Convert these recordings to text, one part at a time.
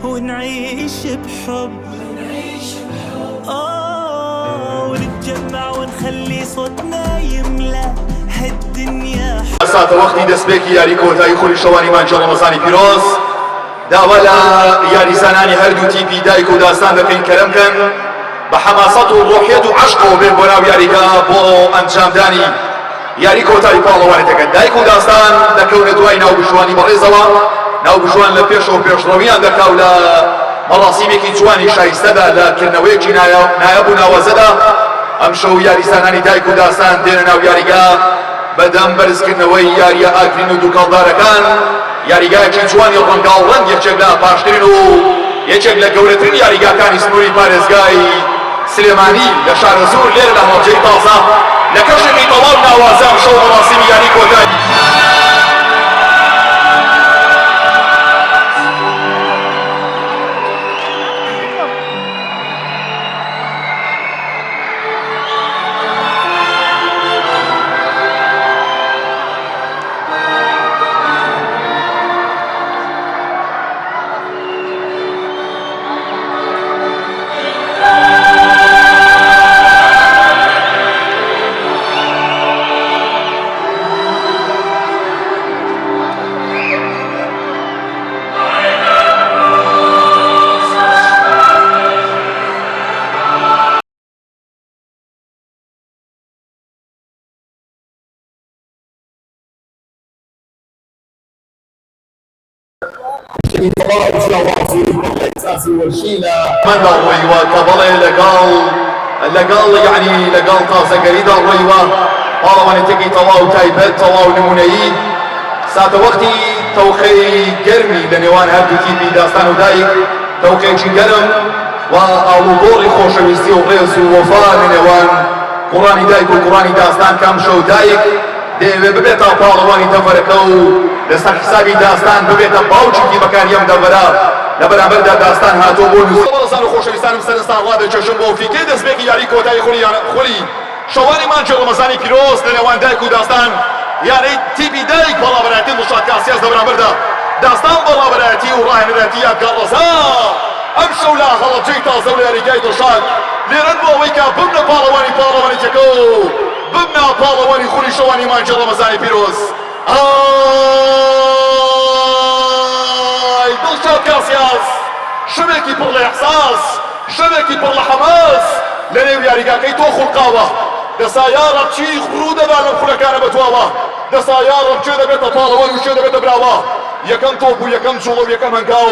ونعيش بحب ونتجمع ونخلي صوتنا يملى هالدنيا. ساعة وقتی دەستپێکی یاری کۆتایی خۆی شەوانی مانجە ڕەمەزانی پیرۆز داوا لە یاریزانانی هەردوو تیپی دایک و داستان دەکەین کەرەم بکەن بە حەماسەت و ڕۆحیەت و عەشقەوە بێن بۆ ناو یاریگا بۆ ئەنجامدانی یاری کۆتایی پاڵەوانێتەکە. دایک و داستان دەکەونە دوای ناوبژوانی بەڕێزەوە، ناوبژوان لە پێشەوە پێشڕەویان دەکاو لە مەڕاسیمێکی جوانی شایستەدا لە کردنەوەیەکی نایەب و ناوەزەدا. ئەم شەو یاریزانانی دایک و داستان دێنە ناو یاریگا بەدەم بەرزکردنەوەی یاریە ئاگرین و دووکەڵدارەکان. یاریگایەکی جوانی ڕەنگاو ڕەنگ یەکێک لە پاشترین و یەکێک لە گەورەترین یاریگاکانی سنووری پارێزگای سلێمانی لە شارە زوور لێرە لە هەڵبجەی تازە لە کەشێکی تەواو ناوازە ئەم شەو مەڕاسیمی یاری کۆتایی. من الريوة كبلي لقال يعني لقال تازة قريدة الريوة والله تجي طواو تايبت طواو نمونيي ساعة وقتي توخي قرمي لنوان هردو تيبي داستان ودايك توخي قرم وأولوري خوشويستي وغيظ ووفاء لنوان قراني دايك وقراني داستان كام شو دايك دێوێ ببێتە پاڵەوانی دەڤەرەکە و لەسەر حسابی داستان ببێتە باوچێکی بەکاریەم دەڤەرە لە بەرامبەردا داستان هاتووە بۆ نووسین. بەڕێزان و خۆشەویستانم سەرنجدان ڕادەکێشم بۆ فیکەی دەستپێکی یاری کۆتایی خولی شەوانی مانجە ڕەمەزانی پیرۆز لە نێوان دایک و داستان یانەی تیپی دایک بەڵابەرایەتی دڵشاد کاسیاس لە بەرامبەردا داستان بەڵابەرایەتی و ڕاهێنەرەتی یادگار ڕەزا. ئەم شەو لە هەڵەبجەی تازە و لە یاریگای دڵشاد لێرەن بۆ ئەوەی کە بمنە پاڵەوانی پاڵەوانێتەکە و ببنا پاڵەوانی خولی شەوانی مانجە ڕەمەزانی پیرۆز. ئای دڵشاد کاسیاس شەوێکی پڕ لە ئیحساس شەوێکی پڕ لە حەماس لە نێو یاریگاکەی تۆ خوڵقاوە. دەسا یا ڕەب چی ڕوو دەدا لەم خولەکانە بەتواوە، دەسا یا ڕەب چێ دەبێتە پاڵەوان و چێ دەبێتە براوە. یەکەم تۆپ و یەکەم جوڵە و یەکەم هەنگاو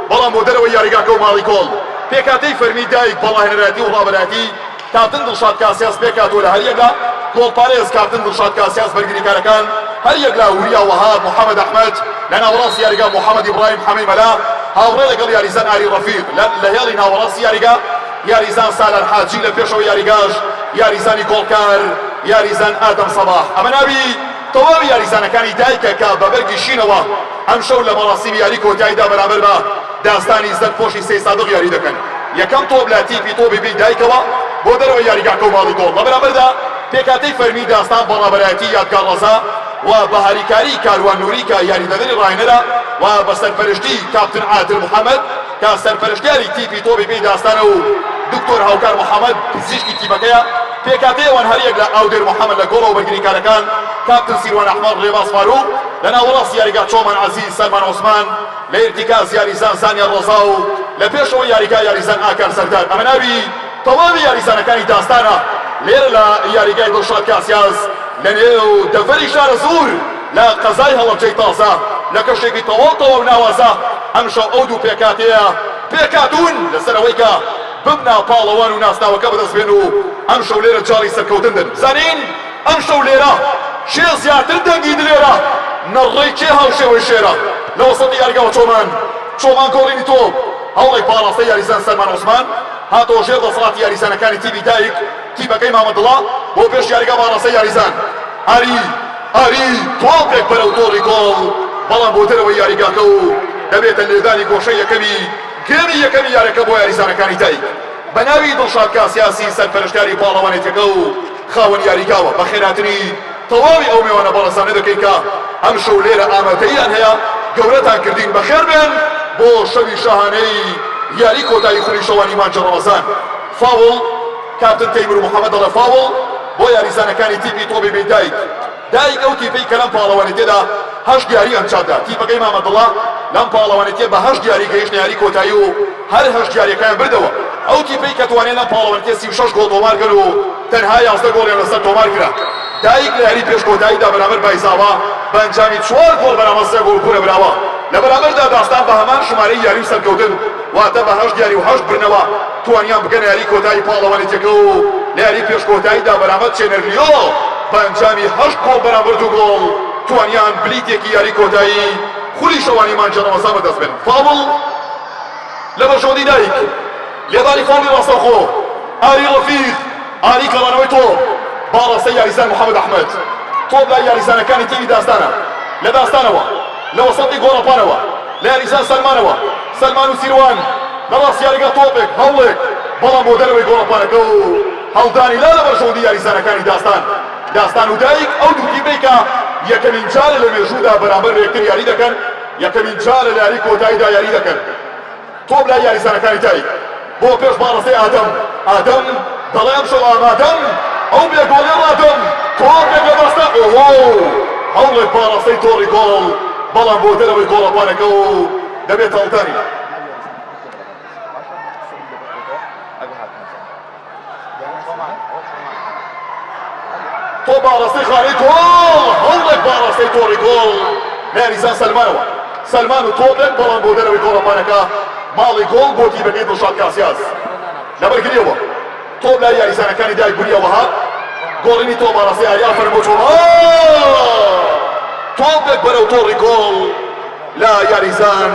بەڵام بۆ دەرەوەی یاریگاکە و ماڵی کۆڵ پێکاتەی فەرمی دایک بەڵاهێنەرەتی و ڕابەرایەتی کاپتن دڵشاد کاسیاس پێکاتۆ لە هەر یەکلا گۆڵپارێز کاپتن دڵشاد کاسیاس بەرگریکارەکان هەر یەکلا وریا وەهاب محەممەد ئەحمەد لە ناوەڕاستی یاریگا محەممەد ئیبراهیم حەمەی مەلا هاوڕێ لەگەڵ یاریزان ئاری ڕەفیق لە هێڵی ناوەڕاستی یاریگا یاریزان سالار حاجی لە پێشەوە یاریگاش یاریزانی گۆڵکار یاریزان ئادەم سەباح. ئەمە ناوی تەواوی یاریزانەکانی دایکە کە بە بەرگی شینەوە ئەم شەو لە مەڕاسیمی یاری کۆتاییدا بەرامبەر بە داستانی زەرپۆشی سێ سادق یاری دەکەن. یەکەم تۆپ لە تیپی تۆپی بی دایکەوە بۆ دەرەوە یاریگاکە و ماڵی گۆڵ لە بەرامبەردا پێکاتەی فەرمی داستان بەڕابەرایەتی یادگار ڕەزا و بەهاریکاری کاروان نووری کە یاریدەدەری ڕاهێنەرە و بە سەرپەرشتی کاپتن عادل محەممەد کە سەرپەرشتیاری تیپی تۆپی بی داستانە و دکتۆر هاوکار محەممەد پزیشکی تیمەکەیە. پێکاتەی ئەوان هەر یەک لە ئاودێر محەممەد لە گۆڵەوە بەرگریکارەکان کاپتن سیروان ئەحمەد ڕێباز فاروق لە ناوەڕاستی یاریگا چۆمان عەزیز سەلمان عوسمان لە ئیرتیکاز یاریزان زانیار ڕەزا و لە پێشەوە یاریگا یاریزان ئاکار سەردار. ئەمە ناوی تەواوی یاریزانەکانی داستانە لێرە لە یاریگای دڵشاد کاسیاس لە نێو دەڤەری شارە زوور لە قەزای هەڵەبجەی تازە لە کەشێکی تەواو ناوازە. ئەم شەو ئەو دوو پێکاتەیە پێکاتون لەسەرەوەی کە ببنا پاڵەوان و ناسناوەکە بەدەستبێن و ئەم شەو لێرە جاڵی سەرکەوتندن. زانین ئەم شەو لێرە شێ زیاتر دەنگی دلێرە نەڕێی کێ هاوشێوەی شێرە لە وەسەتی یاریگاوە چۆمان گۆڵینی تۆپ هەوڵی پاڕاستەی یاریزان سەلمان عوسمان هاتۆ ژێر دەسەڵاتی یاریزانەکانی تیپی دایک تیپەکەی مامەدڵا بۆ پێش یاریگا پاڕاستەی یاریزان ئاری تۆپێک بەرەو تۆڕی گۆڵ بەڵام بۆ دەرەوەی یاریگاکە و دەبێتە لێدانی گۆشەی یەکەمی گێمی یەکەمی یاریەکە بۆ یاریزانەکانی دایک بە ناوی دڵشاد کاسیاسی سەرپەرشتیاری پاڵەوانێتەکە و خاوەن یاریگاوە بە خێراتنی تەواوی ئەو میوانە بەڕێزانە دەکەین کە ئەم شەو لێرە ئامادەییان هەیە گەورەتان کردین بەخێر بێن بۆ شەوی شاهانەی یاری کۆتایی خولی شەوانی مانجە ڕەمەزان. فاوڵ کاپتن تەیمور محەممەد دەڵێ فاوڵ بۆ یاریزانەکانی تیپی تۆبی بێ دایک ئەو تیپەی کە لەم پاڵەوانێتێدا هەشت دیاری ئەنجامدا. تیپەکەی مامەدڵا لەم پاڵەوانێتیە بە هەشت دیاری گەیشتە یاری کۆتایی و هەر هەشت دیاریەکەیان بردەوە. ئەو تیپەی کە توانێت لەم پاڵەوانێتیە 36 گۆڵ تۆمار کرد و تەنها 11 گۆڵیان لەسەر تۆمار کرا. دایک لە یاری پێش کۆتاییدا بەرامبەر بایزاوا بە ئەنجامی 4 گۆڵ بەرامبەر 3 گۆڵ پورە براوە. لە بەرامبەردا داستان بە هەمان ژمارەی یاری و سەرکەوتن واتە بە هەشت دیاری و هەشت برنەوە توانیان بگەن یاری کۆتایی پاڵەوانێتیەکە و لە یاری پێش کۆتاییدا بەرامبەر چێنەرلیۆ بە ئەنجامی 8 گۆڵ بەرامبەر 2 گۆڵ توانیان بلیتێکی یاری کۆتایی خولی شەوانی مانجە ڕەمەزان بەدەست بێن. فاوڵ لە بەرژەوەندی دایک لێدانی فاوڵی ڕاستەوخۆ ئاری ڕەفیق ئاری کەڵانەوەی تۆپ باڕاستەی یاریزان محەممەد ئەحمەد تۆپ لای یاریزانەکانی تیمی داستانە لە داستانەوە لە وەسەطی گۆڕەپانەوە لە یاریزان سەلمانەوە سەلمان و سیروان لە ڕاست یاریگا تۆپێک هەوڵێک بەڵام بۆ دەرەوەی گۆڕەپانەکە و هەڵدانی لا لە بەرژەوەندی یاریزانەکانی داستان و دایک ئەو دوو تیمەی کە یەکەمین جارە لە مێژوودا بەرامبەر یەکتر یاری دەکەن یەکەمین جارە لە یاری کۆتاییدا یاری دەکەن. تۆپ لای یاریزانەکانی دایک بۆ پێش باڕستەی ئادەم دەڵێ ئەم شەو ئامادەم ئەو بێگۆڵێ ئادەم تۆپێک لە دەستە هەوڵێک باڕستەی تۆڕی گۆڵ بەڵام بۆ دەرەوەی گۆڵەپانەکە و دەبێت هەڵدانی. تۆ باڕستەی خانەی گۆڵ هەوڵێک باڕستەی تۆڕی گۆڵ لە یاریزان سەلمانەوە سەلمان و تۆپێک بەڵام بۆ دەرەوەی گۆڵەپانەکە ماڵی گۆڵ بۆ تیمەکەی دڵشاد کاسیاس لەبەرگریەوە تۆپ لای یاریزانەکانی دایک بوریەوەها گۆڵینی تۆ باڕستەی ئاریا فەرمۆ تۆپێک بەرەو تۆڕی گۆڵ لە یاریزان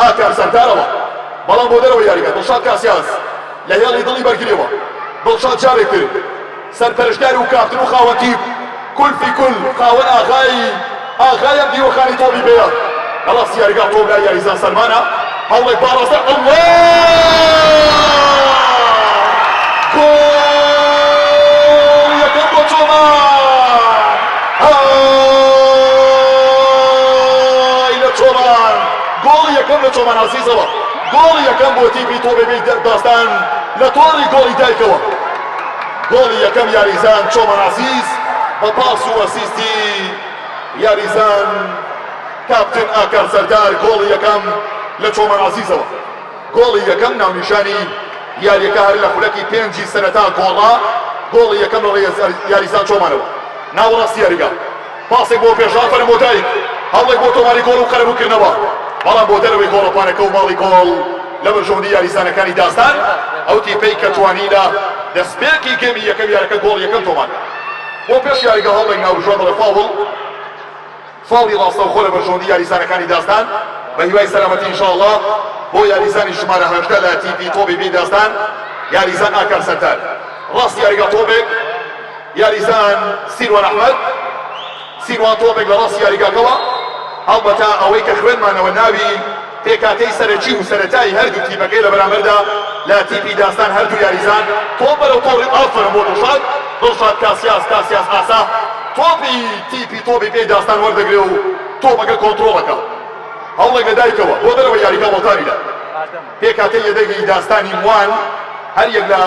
ئاکار سەردارەوە بەڵام بۆ دەرەوەی یاریگە دڵشاد کاسیاس لە هێڵی دڵی بەرگریەوە دڵشاد جارێکتر سەرپەرشتیاری و کاپتن و خاوەن تیپ کول فی کول خاوەن ئاغایەم دیوەخانی تۆپی بێە لە ڕاستی یاریگا تۆپ لای یاریزان سەلمانە هەوڵێک باڕاستە گۆڵ یەکەم بۆ چۆمان گۆڵی یەکەم لە چۆمان عەزیزەوە گۆڵی یەکەم بۆ تیپی تۆپی بێ داستان لە تۆڕی گۆڵی دایکەوە گۆڵی یەکەم یاریزان چۆمان عەزیز بە پاس و ئەسیستی یاریزان کاپتن ئاکار سەردار گۆڵی یەکەم لە چۆمان عەزیزەوە گۆڵی یەکەم ناونیشانی یاریەکە هەر لە خولەکی پێنجی سەرەتا گۆڵا گۆڵی یەکەم لە یاریزان چۆمانەوە ناوەڕاستی یاریگا پاسێک بۆ پێشا فەرمۆ دایک هەوڵێک بۆ تۆماری گۆڵ و قەرەبووکردنەوە بەڵام بۆ دەرەوەی گۆڵەپانەکە و ماڵی گۆڵ لە بەرژەوەندی یاریزانەکانی داستان ئەو تیپەی کە توانی لە دەستپێکی گەمی یەکەم یاریەکە گۆڵ یەکەم تۆمان بۆ پێش یاریگا هەوڵێک ناوژوان دەڵێ فاوڵی ڕاستەوخۆ لە بەرژەوەندی یاریزانەکانی داستان بە هیوای سەلامەتی ئینشاءڵڵا بۆ یاریزانی ژمارە 18 لە تیپی تۆپی بێ داستان یاریزان ئاکار سەردار ڕاستی یاریگا تۆپێک یاریزان سیروان ئەحمەد سیروان تۆپێک لە ڕاستی یاریگاکەوە هەڵبەتە ئەوەی کە خوێنمانەوە ناوی پێکاتەی سەرەکی و سەرەتایی هەردوو تیپەکەی لە بەرامبەردا لە تیپی داستان هەردوو یاریزان تۆپ بەرەو تۆڕی ئافرم بۆ دڵشاد کاسیاس ئاسا تۆپی تیپی تۆپی پێی داستان وەردەگرێ و تۆپەکە کۆنتڕۆڵەکە هەوڵێک لە دایکەوە بۆ دەرەوەی یاریگا وەڵتانیدا پێکاتەی یەدەگی داستانی موان هەر یەک لە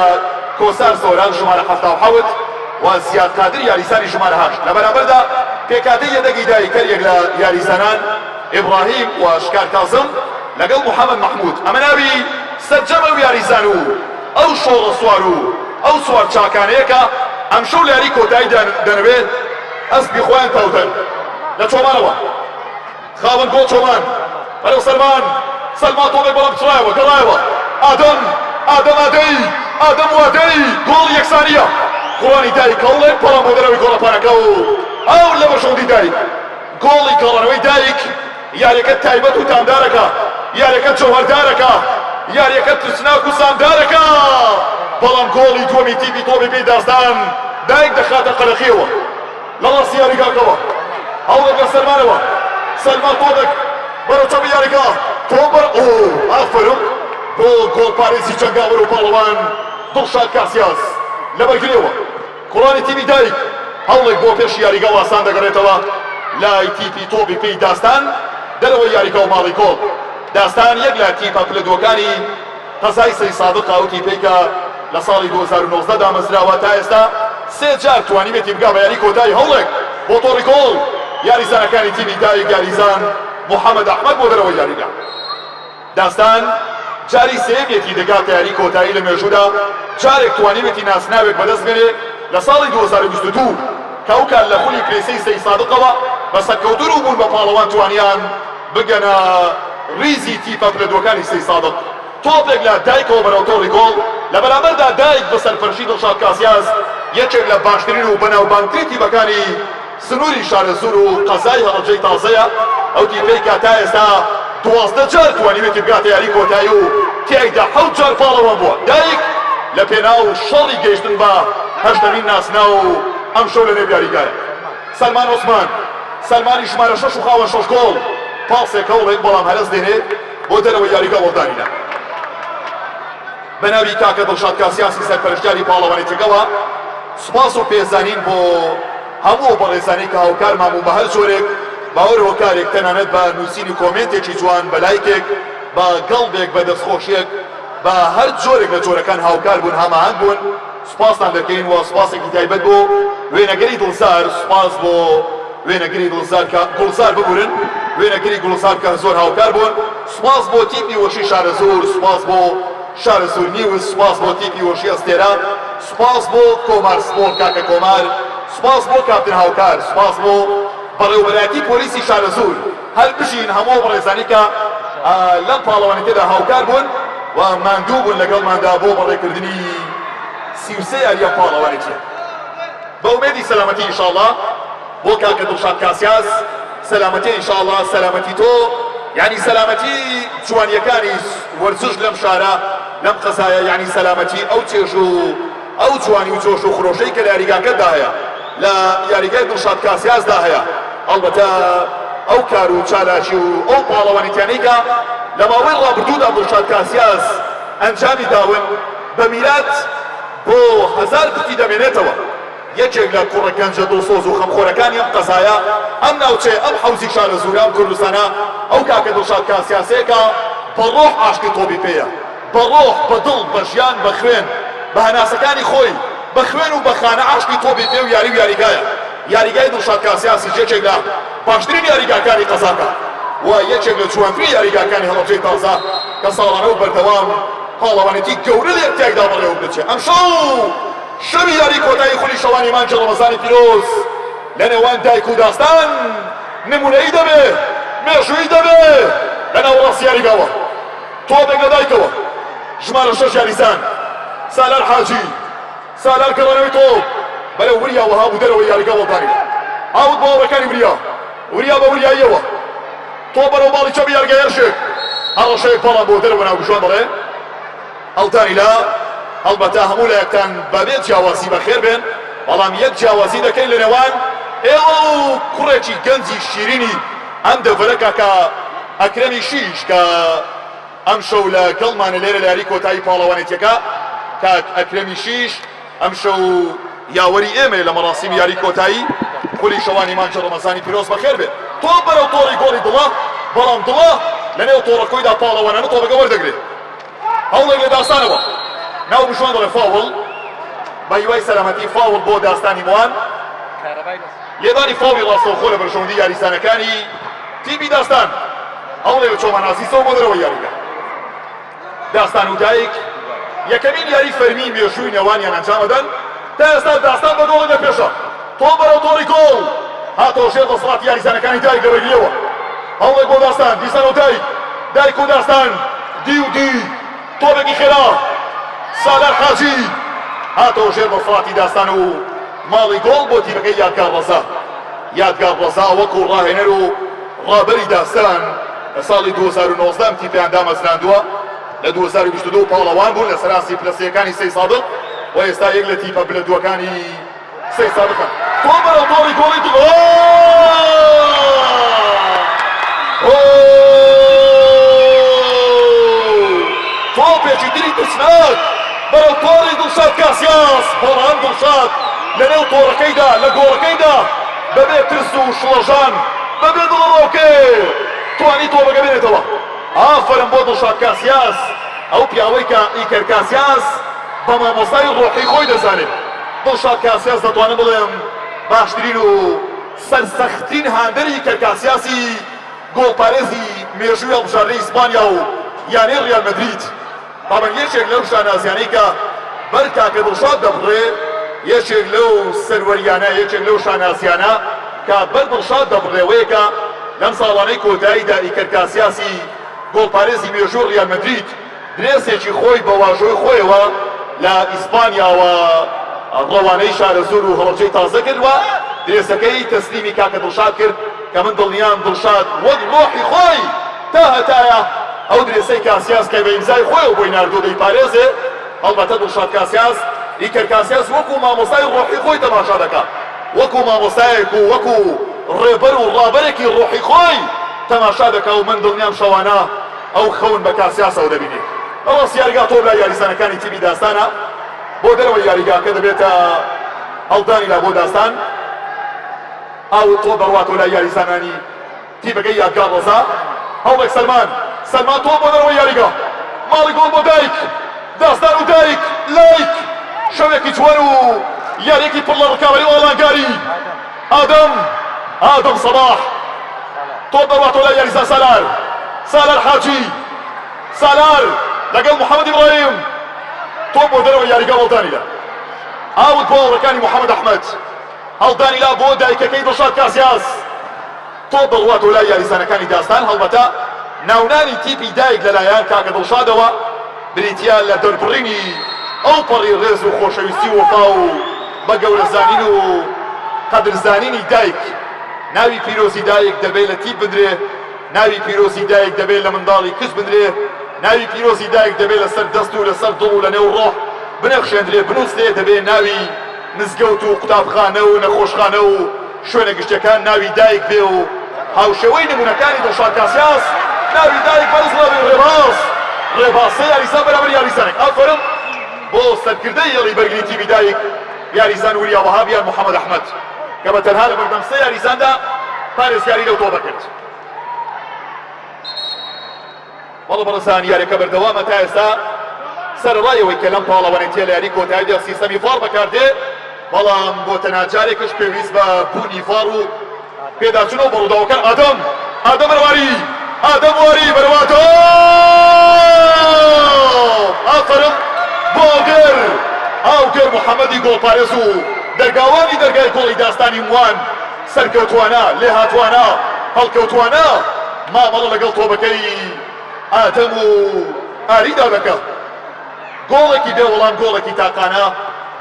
کۆسار سۆران ژمارە 77 و زیاد قادر یاریزانی ژمارە 8 لە بەرامبەردا پێکاتەی یەدەگی دایک هەر یەک لە یاریزانان ئیبراهیم و شکار کازم لەگەڵ محەممەد محمود ئەمە ناوی سەرجەمە و یاریزان و ئەو شۆڕە سوار و ئەو سوار چاکانەیەکە ئەم شەو لە یاری کۆتایی دەنەوێت ئەسپی خۆیان تەوتن لە چۆمانەوە خاوەن گۆڵ چۆمان بەرەو سەلمان تۆڵێک بەڵام بچڕایەوە گەڕایەوە ئادەم وادەی گۆڵ یەکسانیە قوڕانی دایک هەوڵێک بەڵام بۆ دەرەوەی گۆڵەپانەکە و ئەو لە بەرژەوەندی دایک گۆڵی گەڕانەوەی دایک یاریەکە تایبەت و تامدارەکە یاریەکە جەوهەردارەکە یاریەکە ترسناک و سامدارەکە بەڵام گۆڵی دووەمی تیپی تۆپی پێی داستان دایک دەخاتە قەرەخیەوە لە ڕاستی یاریگاکەوە هەوڵێک لە سەلمانەوە سەلمان تۆپێک بەرەو چەمە یاریگا تۆپ ئافرم بۆ گۆڵپارێزی جەنگاوەر و پاڵەوان دڵشاد کاسیاس لەبەرگرێەوە کوڕانی تیمی دایک هەوڵێک بۆ پێش یاریگا واسان دەگەڕێتەوە لای تیپی تۆپی پێی داستان دەرەوەی یاریگا و ماڵی گۆڵ داستان یەک لە تیپە پلەدوەکانی قەزای سەی سادق ئەوتی پێیکە لە ساڵی 2019 دامەزراوە تا ئێستا 3 جار توانیوێتی بگا بە یاری کۆتایی هەوڵێک بۆ تۆڕی گۆڵ یاریزانەکانی تیمی دایک یاریزان محەممەد ئەحمەد بۆ دەرەوەی یاریگا. داستان جاری سێمێتی دەگات یاری کۆتایی لە مێژوودا جارێک توانیوێتی ناسناوێک بەدەست بێنێ لە ساڵی 2022 کە ئەو کار لە خولی پرێسەی سەی سادقەوە بە سەرکەوتن و بوون بە پاڵەوان توانیان بگەنە ریزی تیپە پلەدوەکانی سەی سادق. تۆپێک لە دایکەوە بەرەو تۆڕی گۆڵ لە بەرامبەردا دایک بە سەرپەرشتی دڵشاد کاسیاس یەکێک لە باشترین و بەناوبانگترین تیپەکانی سنووری شارەزور و قەزای هەڵەبجەی تازەیە. ئەو تیپەی کە تا ئێستا 12 جار توانیوێتی بگاتە یاری کۆتایی و تێیدا 7 جار پاڵەوان بووە. دایک لە پێناو شەڕی گەیشتن بە هەژدەمین ناسنا و ئەم شەو لە نێو یاریگایە. سەلمان عوسمان سەلمانی ژمارە 6 و خاوەن 6 گۆڵ پاسێک هەوڵێک بەڵام هەرەس دێنێ بۆ دەرەوەی یاریگا وەڵدانیدا. بەناوی کاکە دڵشاد کاسیاسی سەرپەرشتیاری پاڵەوانێتیەکەوە سوپاس و پێزانین بۆ هەموو بەڕێزانەی کە هاوکارمان بوو بە هەر جۆرێک باوەڕ هۆکارێک تەنانەت بە نووسینی کۆمنتێکی جوان بە لایکێک بە گەڵبێک بە دەستخۆشیێک بە هەر جۆرێک لە جۆرەکان هاوکار بوون هەماهەنگ بوون. سوپاسان دەکەین و سوپاسێکی تایبەت بۆ وێنەگەری دڵزار سوپاس بۆ وێنەگری دڵزار کە گوڵزار ببورن وێنەگری گوڵزار کە زۆر هاوکار بوون. سوپاس بۆ تیپی وەشی شارەزور سوپاس بۆ شارەزور نیوز سوپاس بۆ تیپی وەشی ئەستێرا سوپاس بۆ کۆمار سپۆرت کاکە کۆمار سوپاس بۆ کاپتن هاوکار سوپاس بۆ بەڕێوەبەرایەتی پۆلیسی شارەزور هەر بژین هەموو بەڕێزانی کە لەم پاڵەوانێتیدا هاوکار بوون و ماندوو بوون لەگەڵماندا بۆ بەڕێکردنی 33 یاریە پاڵەوانێتیە. بە ئومێدی سەلامەتی ئینشاءڵڵا بۆ کاکە دڵشاد کاسیاس سەلامەتی ئینشاءڵڵا سەلامەتی تۆ یعنی سەلامەتی جوانیەکانی وەرزش لەم شارە لەم قەزایە یعنی سەلامەتی ئەو چێژ و ئەو جوانی و جۆش و خرۆشەی کە لە یاریگاکەتدا هەیە لە یاریگای دڵشاد کاسیاسدا هەیە. ئەڵبەتە ئەو کار و چالاکی و ئەو پاڵەوانیتیانەی کە لە ماوەی ڕابردوودا دڵشاد کاسیاس ئەنجامی داون بە میرات بۆ 1000 پتی دەمێنێتەوە. یەکێک لە کوڕە گەنجە دڵسۆز و خەمخۆرەکانی ئەم قەزایە ئەم ناوچێ ئەم حەوزی شارەزورە ئەم کوردستانە ئەو کاکە دڵشاد کاسیاسەیەکە بە ڕۆح عاشقی تۆبی پێیە بە ڕۆح بە دڵ بە ژیان بە خوێن بە هەناسەکانی خۆی بە خوێن و بە خانە عاشقی تۆبی پێ و یاری و یاریگایە. یاریگای دڵشاد کاسیاسی یەکێک لە باشترین یاریگاکانی قەزاکە و یەکێک لە جوانترین یاریگاکانی هەڵەبجەی تازە کە ساڵانە و بەردەوام پاڵەوانێتی گەورە لە یەکتیایدا بەڕێوە بچێت. ئەمشەو شەوی یاری کۆتایی خولی شەوانی مانجی ڕەمەزانی پیرۆز لە نێوان دایک و داستان نمونەیی دەبێ مێژووی دەبێ لەناو ڕاستی یاریگاوە. تۆپێک لە دایکەوە ژمارە 6 یاریزان سالار حاجی سالار کەڕانەوەی تۆپ بەلەو وریا وەها بوو دەرەوەی یاریگا وەڵدانیدا. ئاوت باوەڕەکانی وریا بە وریاییەوە تۆ بەرەو باڵی چەبی یارگای هەرشێک هەڕەشەیەک پاڵان بۆ دەرەوە ناو گوشوان بەڵێ ئەڵدانی لا ئەڵبەتە هەموو لایەکتان بەبێ جیاوازی بەخێر بێن بەڵام یەک جیاوازی دەکەین لە نێوان ئێوە و کوڕێکی گەنجی شیرینی ئەم دەڤەرە کاکە ئەکرەمی شیش کە ئەم شەو لە گەڵمانە لێرە لە یاری کۆتایی پاڵەوانێتیەکە کاک ئەکرەمی شیش ئەم شەو یاوەری ئێمە لە مەراسیمی یاری کۆتایی خولی شەوانی مانجی ڕەمەزانی پیرۆز بەخێر بێت. تۆ بەرەو تۆڕی گۆڵی دڵە بەڵام دڵە لە نێو تۆڕەکۆیدا پاڵەوانانە تۆپەکە وەردەگرێت. هەوڵێک لە داستانەوە ناو بشوان دەڵێ فاوڵ بە هیوای سەلامەتی فاوڵ بۆ داستانی موان لێدانی فاوڵی ڕاستەوخۆ لە بەرژەوەندی یاریزانەکانی تیمی داستان هەوڵێک لە چۆمەناسیسەوە بۆ دەرەوەی یاریگا. داستان و دایک یەکەمین یاری فەرمی مێژووی نێوانیان ئەنجامەدەن تا ئێستا داستان بە گۆڵی لەپێشە. تۆ بەرەو تۆڕی گۆڵ هاتەوە ژێر دەسەڵاتی یاریزانەکانی دایک لەبەرگریەوە. هەوڵێک بۆ داستان دیسان و دایک و داستان دی و دی تۆپێکی خێرا سالار حاجی هاتەوە ژێر دەسەڵاتی داستان و ماڵی گۆڵ بۆ تیمەکەی یادگار ڕەزا. یادگار ڕەزا وەکو ڕاهێنەر و ڕابەری داستان لە ساڵی 2019 ئەم تیپیان دامەزراندووە لە 2022 پاڵەوان بوون لە سەراسی پلەسیەکانی سەی سادق و ئێستا یەک لە تیپە بلەدووەکانی سەی سادقە. تۆ بەرەو تۆڕی گۆڵی دڵ تۆپێکی دری دسناک بەرەو تۆڕی دڵشاد کاسیاس بەڵام دڵشاد لە نێو تۆڕەکەیدا لە گۆڕەکەیدا بەبێ ترس و شڵەژان بەبێ دڵڕۆکێ توانی تۆپەکە بێنێتەوە ئافرم بۆ دڵشاد کاسیاس ئەو پیاوەی کە ئیکەر کاسیاس بە مامۆستای ڕۆحی خۆی دەزانێت دڵشاد کاسیاس دەتوانم بڵێم باشترین و سەرسەختترین هاندەری ئیکەر کاسیاسی گۆڵپارێزی مێژووی هەڵبژاردنەی ئیسپانیا و یانەی ڕیال مەدرید بابەن یەکێک لەو شانازیانەی کە بەر کاکە دڵشاد دەبڕێ یەکێک لەو سەروەریانە یەکێک لەو شانازیانە کە بەر دڵشاد دەبڕێوەیەکە لەم ساڵانەی کۆتاییدا ئیکەر کاسیاسی گۆڵپارێزی مێژووی ڕیال مەدرید درێسێکی خۆی بە واژۆی خۆیەوە لە ئیسپانیاوە ڕەوانەی شارە زۆر و هەڵەبجەی تازە کردووە درێسەکەی تەسلیمی کاکە دڵشاد کرد کە من دڵنیام دڵشاد وەک ڕۆحی خۆی تا هەتایە ئەو درێسەی کاسیاس کە بە ئیمزای خۆی بۆی ناردووە دەیپارێزێ هەڵبەتە دڵشاد کاسیاس ئیکەر کاسیاس وەکو مامۆستای ڕۆحی خۆی تەماشا دەکات وەکو مامۆستایەک و وەکو ڕێبەر و ڕابەرێکی ڕۆحی خۆی تەماشا دەکات و من دڵنیام شەوانە ئەو خەون بە کاسیاسەوە دەبینێت ئەوەس یاریگا تۆ لای یاریزانەکانی تیمی داستانە بۆ دەرەوەی یاریگاکە دەبێتە هەڵدانی لا بۆ داستان ئەو تۆ بەڕواتۆ لای یاریزانانی تیمەکەی یادگار ڕەزا هەوڵێک سەلمان تۆ بۆ دەرەوەی یاریگا ماڵی گۆڵ بۆ دایک داستان و دایک لایک شەوێکی جوان و یاریەکی پڕ لە ڕکابەری ئۆڵانگاری ئادەم سەباح تۆ بەڕواتۆ لای یاریزان سالار حاجی سالار لەگەڵ محەممەد ئیبراهیم تۆ بۆ دەرەوە یاریگا هەڵدانیدا ئاوت بۆ هەڵەکانی محەممەد ئەحمەد هەڵدانیلا بۆ دایکەکەی دڵشاد کاسیاس تۆ بەڕواتۆ لای یاریزانەکانی داستان هەڵبەتە ناونانی تیپی دایک لەلایەن کاکە دڵشادەوە بریتیا لە دەربڕینی ئەو پەڕی ڕێز و خۆشەویستی و وەفا و بە گەورەزانین و قەدرزانینی دایک ناوی پیرۆزی دایک دەبێت لە تیپ بدرێ ناوی پیرۆزی دایک دەبێت لە منداڵی کەس بدرێ ناوی پیرۆزی دایک دەبێت لەسەر دەست و لەسەر دڵ و لە نێو ڕۆح بنەخشێندرێ بنووسێ دەبێت ناوی مزگەوت و قوتابخانە و نەخۆشخانە و شوێنە گشتەکان ناوی دایک بێ و هاوشێوەی نمونەکانی دڵشاد کاسیاس ناوی دایک بەرز بڵێ ڕێباسە یاریزان بەرامبەر یاریزانێک ئافەرم بۆ سەرکردەی یەڵی بەرگری تیمی دایک یاریزان وریا وەهاب یان محەممەد ئەحمەد کە بە تەنها لە بەردەم سێ یاریزاندا پارێزگاری لەو تۆپە کرد بەڵێ بەڕێزان یاریەکە بەردەوامە تا ئێستا سەرڕایەوەی کە لەم پاڵەوانێتیە لە یاری کۆتاییدا سیستەمی ڤار بەکاردێ بەڵام بۆ تەنها جارێکش پێویست بە بوونی ڤار و پێداچوونەوە بە ڕووداوەکان ئادەم واری بەرواتۆ ئافەرم بۆ ئاوگەر محەممەدی گۆڵپارێز و دەرگاوانی دەرگای گۆڵی داستانی موان سەرکەوتوانە لێ هاتوانە هەڵکەوتوانە مامەڵە لەگەڵ تۆبەکەی ئادەم و ئاریدا دەکە گۆڵێکی بێ وەڵام گۆڵێکی تاقانە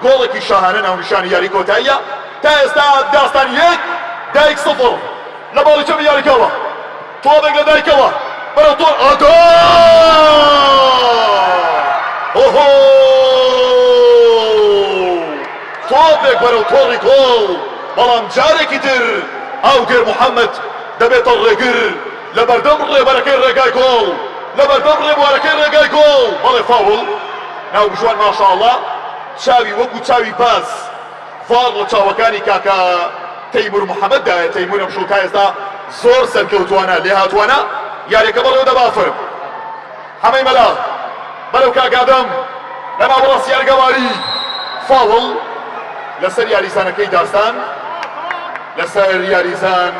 گۆڵێکی شاهانە ناونیشانی یاری کۆتاییە تا ئێستا داستان یەک دایک سفر لە باڵی چەمی یاریکەوە تۆبێک لە دایکەوە بەرەو تۆر تۆبێک بەرەو تۆڕی گۆڵ بەڵام جارێکی تر ئاوگەر محەممەد دەبێتە ڕێگر لە بەردەم ڕێبەرەکەی ڕێگای گۆڵ لە بەردەم ڕێبوارەکەی ڕێگای گۆڵ بەڵێ فاوڵ ناو بژوان ماشاءڵڵا چاوی وەکو چاوی باز ڤار لە چاوەکانی کاکە تەیمور محەممەددایە تەیمور ئەم شوو تا ئێستا زۆر سەرکەوتوانە لێ هاتوانە یاریەکە بەڵێو دەبافرم هەمەی مەلا بەرەو کاگادەم لە ماوەڕاست یارگەواری فاوڵ لەسەر یاریزانەکەی داستان لەسەر یاریزان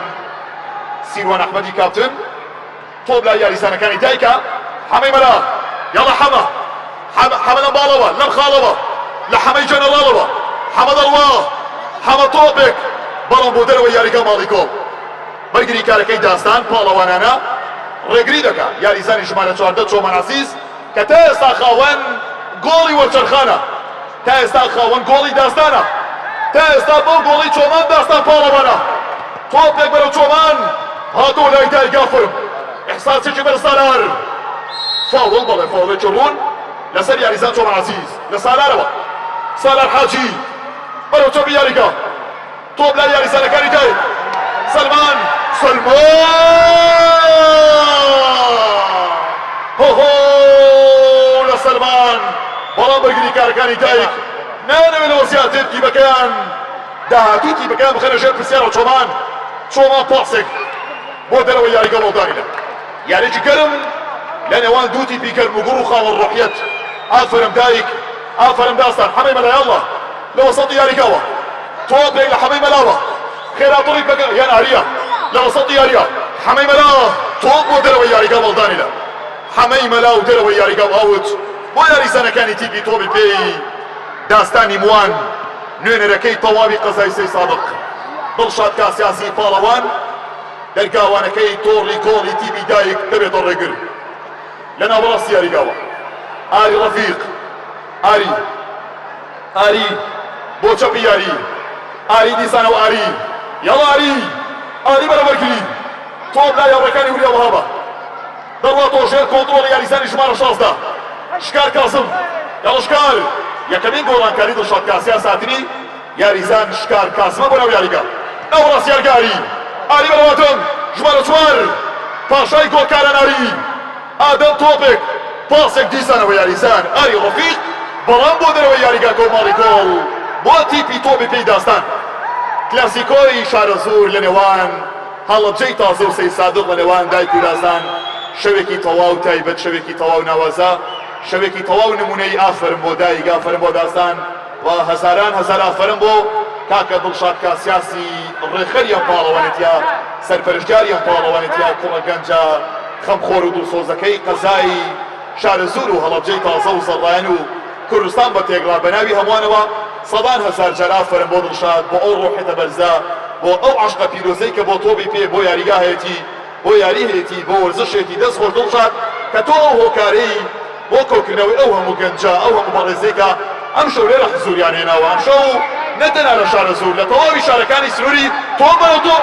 سیروان ئەحمەدی کاپتن تۆب لای یاریزانەکانی دایکە هەمەی مەلا یاڵە حەمە لەم باڵەوە لەم خاڵەوە لە حەمەی جەنەڕاڵەوە حەمە دەڵوا حەمە تۆپێک بەڵام بۆ دەرەوە یاریگا ماڵی گۆڵ بەرگری کارەکەی داستان پاڵەوانانە ڕێگری دەکات یاریزانی ژمارە 14 چۆمان عەزیز کە تا ئێستا خاوەن گۆڵی وەرچەرخانە تا ئێستا خاوەن گۆڵی داستانە تا ئێستا بۆ گۆڵی چۆمان داستان پاڵەوانە تۆپێک بەرەو چۆمان هاتۆ لای دایگا فرم ئیحساسێکی بەرە سالار فاوڵ بەڵێ فاوڵێکی ڕوون لەسەر یاریزان چۆمان عەزیز لە سالارەوە سالار حاجی بەرەو چۆمی یاریگا تۆپ لای یاریزانەکانی دایک سلمان لە سلمان بەڵام بەرگری کارەکانی دایک نانەوێنەوە زیاتر تیبەکەیان داهاتوو تیبەکەیان بخەنە ژێر پرسیارەوە چۆمان پاسێک بۆ دەرەوە یاریگە وەڵدانیدا یاریێکی گەرم لە نێوان دوو تیپی گەرموگوڕ و خاوەن ڕۆحیەت. ئافرم دایک، ئافرم داستان. حەمەی مەلا یاڵڵا لە وەسەطی یاریگاوە تۆپێک لە حەمەی مەلاوە خێرا دڵی بەگە یان ئاریە لە وەسەطی یاریە. حەمەی مەلا تۆپ بۆ دەرەوەی یاریگا بەڵدانی لە حەمەی مەلا و دەرەوەی یاریگا ئاوت بۆ یاریزانەکانی تیپی تۆپی پێی داستانی موان نوێنەرەکەی تەواوی قەزای سەی سابق دڵشاد کاسیاسی پاڵەوان دەرگاوانەکەی تۆڕی گۆڵی تیپی دایک دەبێتە ڕێگر لە ناوەڕاستی یاریگاوە. ئاری ڕەفیق ئاری بۆ چەپی یاری ئاری دیسانەوە یاڵا ئاری بەرەبەرگری تۆپ لا یاڕەکانی وریاوە هەبە دەڕواتەوە ژێر کۆنتڕۆڵی یاریزانی ژمارە 16 شکار کازم یاڵا شکار یەکەمین گۆڵانکاری دڵشاد کاسیا ساتنی یاریزان شکار کاسمە بۆ ناو یاریگا ناوەڕاست یارگا ئاری بەرەواتم ژمارە 4 پاشای گۆڵکاران ئادەم تۆپێک پاسێک دیسانەوە یاریزان ئاری ڕەفیق بەڵام بۆ دەرەوەی یاریگا کۆماڵی گۆڵ بۆ تیپی تۆپی پێی داستان. کلاسیکۆی شارە زوور لە نێوان هەڵەبجەی تازە و سەی سادق لە نێوان دایک و دازان شەوێکی تەواو تایبەت شەوێکی تەواو ناوازە شەوێکی تەواو نمونەی ئافرم بۆ دایک ئافرم بۆ دازان و هەزاران هەزار ئافرم بۆ کاکە دڵشاد کاسیاسی ڕێخەریان پاڵەوانێتیا سەرپەرشتیاریان پاڵەوانێتیا کوڕە گەنجە خەمخۆر و دڵسۆزەکەی قەزای شارە زوور و هەڵەبجەی تازە و سەڕایەن و کوردستان بە تێگڵا بەناوی هەمووانەوە سەدان هەزار جار ئافرم بۆ دڵشاد بۆ ئەو ڕۆحێتە بەرزە بۆ ئەو عەشقە پیرۆزەی کە بۆ تۆپی پێ بۆ یاریگا هەیەتی بۆ یاری هەیەتی بۆ وەرزشێتی دەست خۆش دڵشاد کە تۆ ئەو هۆکارەی بۆ کۆکردنەوەی ئەو هەموو گەنجە ئەو هەموو بەڕێزەیەکە ئەم شەو لێرە حزوریان هێناوە ئەم شەو نەتەنها لە شارە زوور لە تەواوی شارەکانی سنووری تۆ بەرەو تۆ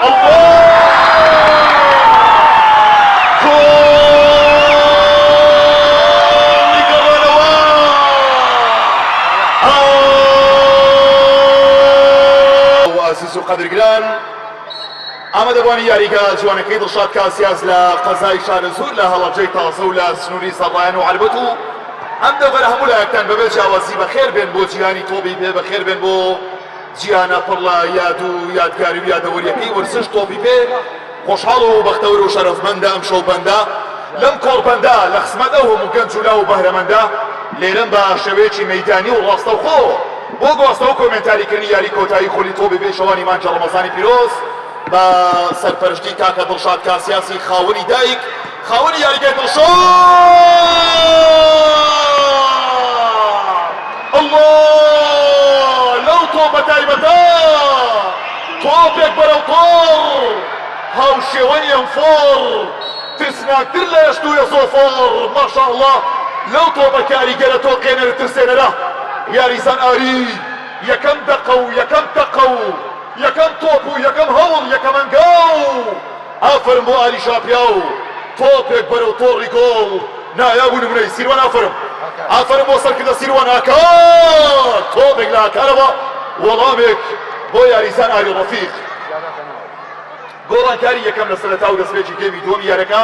و قەدرگران ئامادەبوانی یاریگا جوانەکەی دڵشاد کاسیاس لە قەزای شارە زوور لە هەڵەبجەی تازە و لە سنووری سەڕایەن و عەربەت و ئەم دەڤەرە هەموو لایەکتان بەبێ جیاوازی بەخێر بێن بۆ جیهانی تۆپی پێ بەخێر بێن بۆ جیهانە پڕ لە یاد و یادگاری و یادەوەریەکەی وەرزش تۆپی پێ خۆشحاڵ و بەختەوەر و شەرەفمەندە ئەم شەو بەندە لەم کۆڵبەندە لە خزمەت ئەو هەموو گەنج و لاو و بەهرەمەندە لێرەم بە شێوەیەکی مەیدانی و ڕاستەوخۆ بۆ گواستەوە کۆمنتاریکردنی یاری کۆتایی خۆلی تۆپی پێشەوانی مانجە ڕەمەزانی پیرۆز بە سەرپەرشتی کاکە دڵشاد کاسیاسی خاوەنی دایک خاوەنی یاریگای دڵشاد الله لەو تۆپە تایبەتە تۆپێک بەرەو تۆڕ هاوشێوەنی ئەم فۆڕ ترسناکتر لە هێشتوویە زۆفۆڕ ماشاءالله لەو تۆپە کاریگەرە تۆ قێنەرە ترسێنەرە یاریزان یەکەم دەقە و یەکەم تەقە و یەکەم تۆپ و یەکەم هەوڵ یەکەم ئەنگاو ئافرم بۆ ئاری شاپیا و تۆپێک بەرەو تۆڕی گۆڵ نایابوو نمونەی سیروان ئافرم بۆ سەرکردە سیروان ئاکار تۆپێک لە ئاکارەوە وەڵامێک بۆ یاریزان ئاری ڕەفیق گۆڕانکاری یەکەم لە سەرەتا و دەستپێکی گێمی دووەمی یارەکە